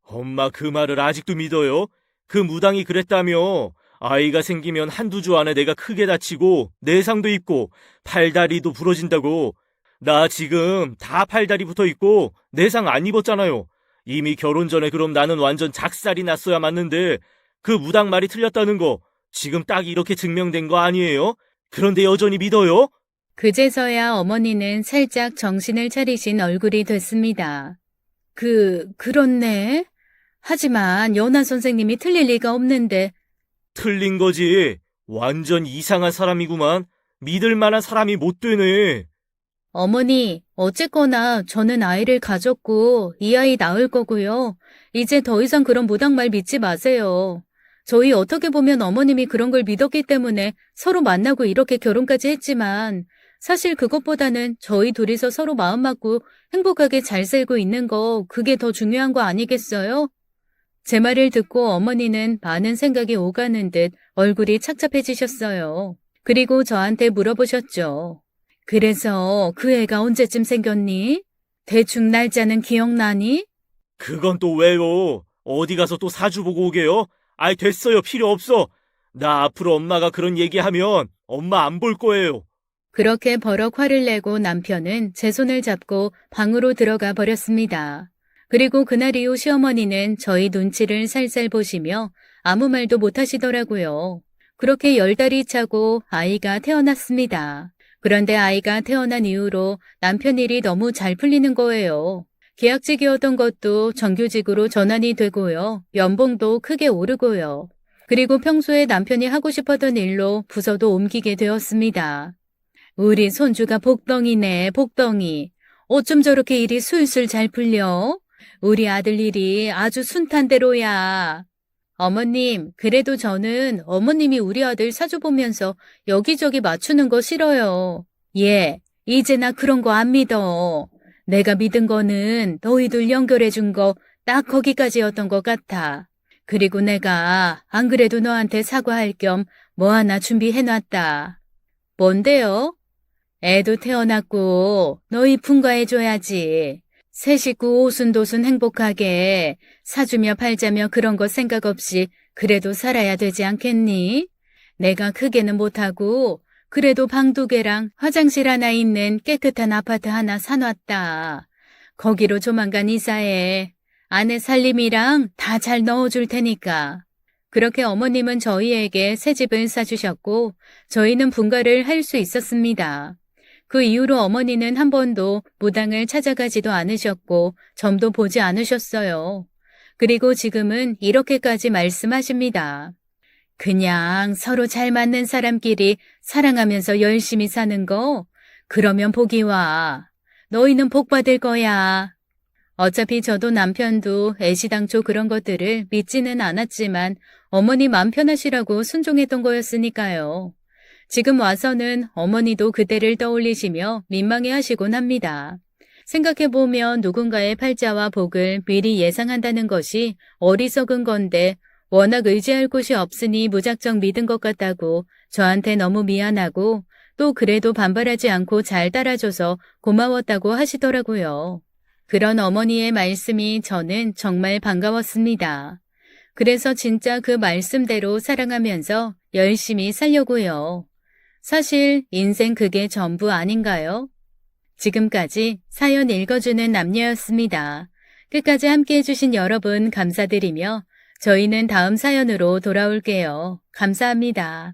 엄마, 그 말을 아직도 믿어요? 그 무당이 그랬다며. 아이가 생기면 한두 주 안에 내가 크게 다치고 내상도 입고 팔다리도 부러진다고. 나 지금 다 팔다리 붙어 있고 내상 안 입었잖아요. 이미 결혼 전에 그럼 나는 완전 작살이 났어야 맞는데 그 무당 말이 틀렸다는 거 지금 딱 이렇게 증명된 거 아니에요? 그런데 여전히 믿어요? 그제서야 어머니는 살짝 정신을 차리신 얼굴이 됐습니다. 그렇네. 하지만 연하 선생님이 틀릴 리가 없는데. 틀린 거지. 완전 이상한 사람이구만. 믿을 만한 사람이 못 되네. 어머니, 어쨌거나 저는 아이를 가졌고 이 아이 낳을 거고요. 이제 더 이상 그런 무당말 믿지 마세요. 저희 어떻게 보면 어머님이 그런 걸 믿었기 때문에 서로 만나고 이렇게 결혼까지 했지만 사실 그것보다는 저희 둘이서 서로 마음 맞고 행복하게 잘 살고 있는 거 그게 더 중요한 거 아니겠어요? 제 말을 듣고 어머니는 많은 생각이 오가는 듯 얼굴이 착잡해지셨어요. 그리고 저한테 물어보셨죠. 그래서 그 애가 언제쯤 생겼니? 대충 날짜는 기억나니? 그건 또 왜요? 어디 가서 또 사주 보고 오게요? 아이, 됐어요. 필요 없어. 나 앞으로 엄마가 그런 얘기하면 엄마 안 볼 거예요. 그렇게 버럭 화를 내고 남편은 제 손을 잡고 방으로 들어가 버렸습니다. 그리고 그날 이후 시어머니는 저희 눈치를 살살 보시며 아무 말도 못 하시더라고요. 그렇게 10달이 차고 아이가 태어났습니다. 그런데 아이가 태어난 이후로 남편 일이 너무 잘 풀리는 거예요. 계약직이었던 것도 정규직으로 전환이 되고요. 연봉도 크게 오르고요. 그리고 평소에 남편이 하고 싶었던 일로 부서도 옮기게 되었습니다. 우리 손주가 복덩이네, 복덩이. 어쩜 저렇게 일이 술술 잘 풀려? 우리 아들 일이 아주 순탄대로야. 어머님, 그래도 저는 어머님이 우리 아들 사주 보면서 여기저기 맞추는 거 싫어요. 예, 이제 나 그런 거 안 믿어. 내가 믿은 거는 너희들 연결해 준 거 딱 거기까지였던 것 같아. 그리고 내가 안 그래도 너한테 사과할 겸 뭐 하나 준비해놨다. 뭔데요? 애도 태어났고 너희 분가해줘야지. 새 식구 오순도순 행복하게 사주며 팔자며 그런 거 생각 없이 그래도 살아야 되지 않겠니? 내가 크게는 못하고 그래도 방 2개랑 화장실 하나 있는 깨끗한 아파트 하나 사놨다. 거기로 조만간 이사해. 아내 살림이랑 다 잘 넣어줄 테니까. 그렇게 어머님은 저희에게 새 집을 사주셨고 저희는 분가를 할 수 있었습니다. 그 이후로 어머니는 한 번도 무당을 찾아가지도 않으셨고 점도 보지 않으셨어요. 그리고 지금은 이렇게까지 말씀하십니다. 그냥 서로 잘 맞는 사람끼리 사랑하면서 열심히 사는 거, 그러면 복이 와. 너희는 복 받을 거야. 어차피 저도 남편도 애시당초 그런 것들을 믿지는 않았지만 어머니 맘 편하시라고 순종했던 거였으니까요. 지금 와서는 어머니도 그때를 떠올리시며 민망해하시곤 합니다. 생각해보면 누군가의 팔자와 복을 미리 예상한다는 것이 어리석은 건데 워낙 의지할 곳이 없으니 무작정 믿은 것 같다고 저한테 너무 미안하고 또 그래도 반발하지 않고 잘 따라줘서 고마웠다고 하시더라고요. 그런 어머니의 말씀이 저는 정말 반가웠습니다. 그래서 진짜 그 말씀대로 사랑하면서 열심히 살려고요. 사실 인생 그게 전부 아닌가요? 지금까지 사연 읽어주는 남녀였습니다. 끝까지 함께 해주신 여러분 감사드리며 저희는 다음 사연으로 돌아올게요. 감사합니다.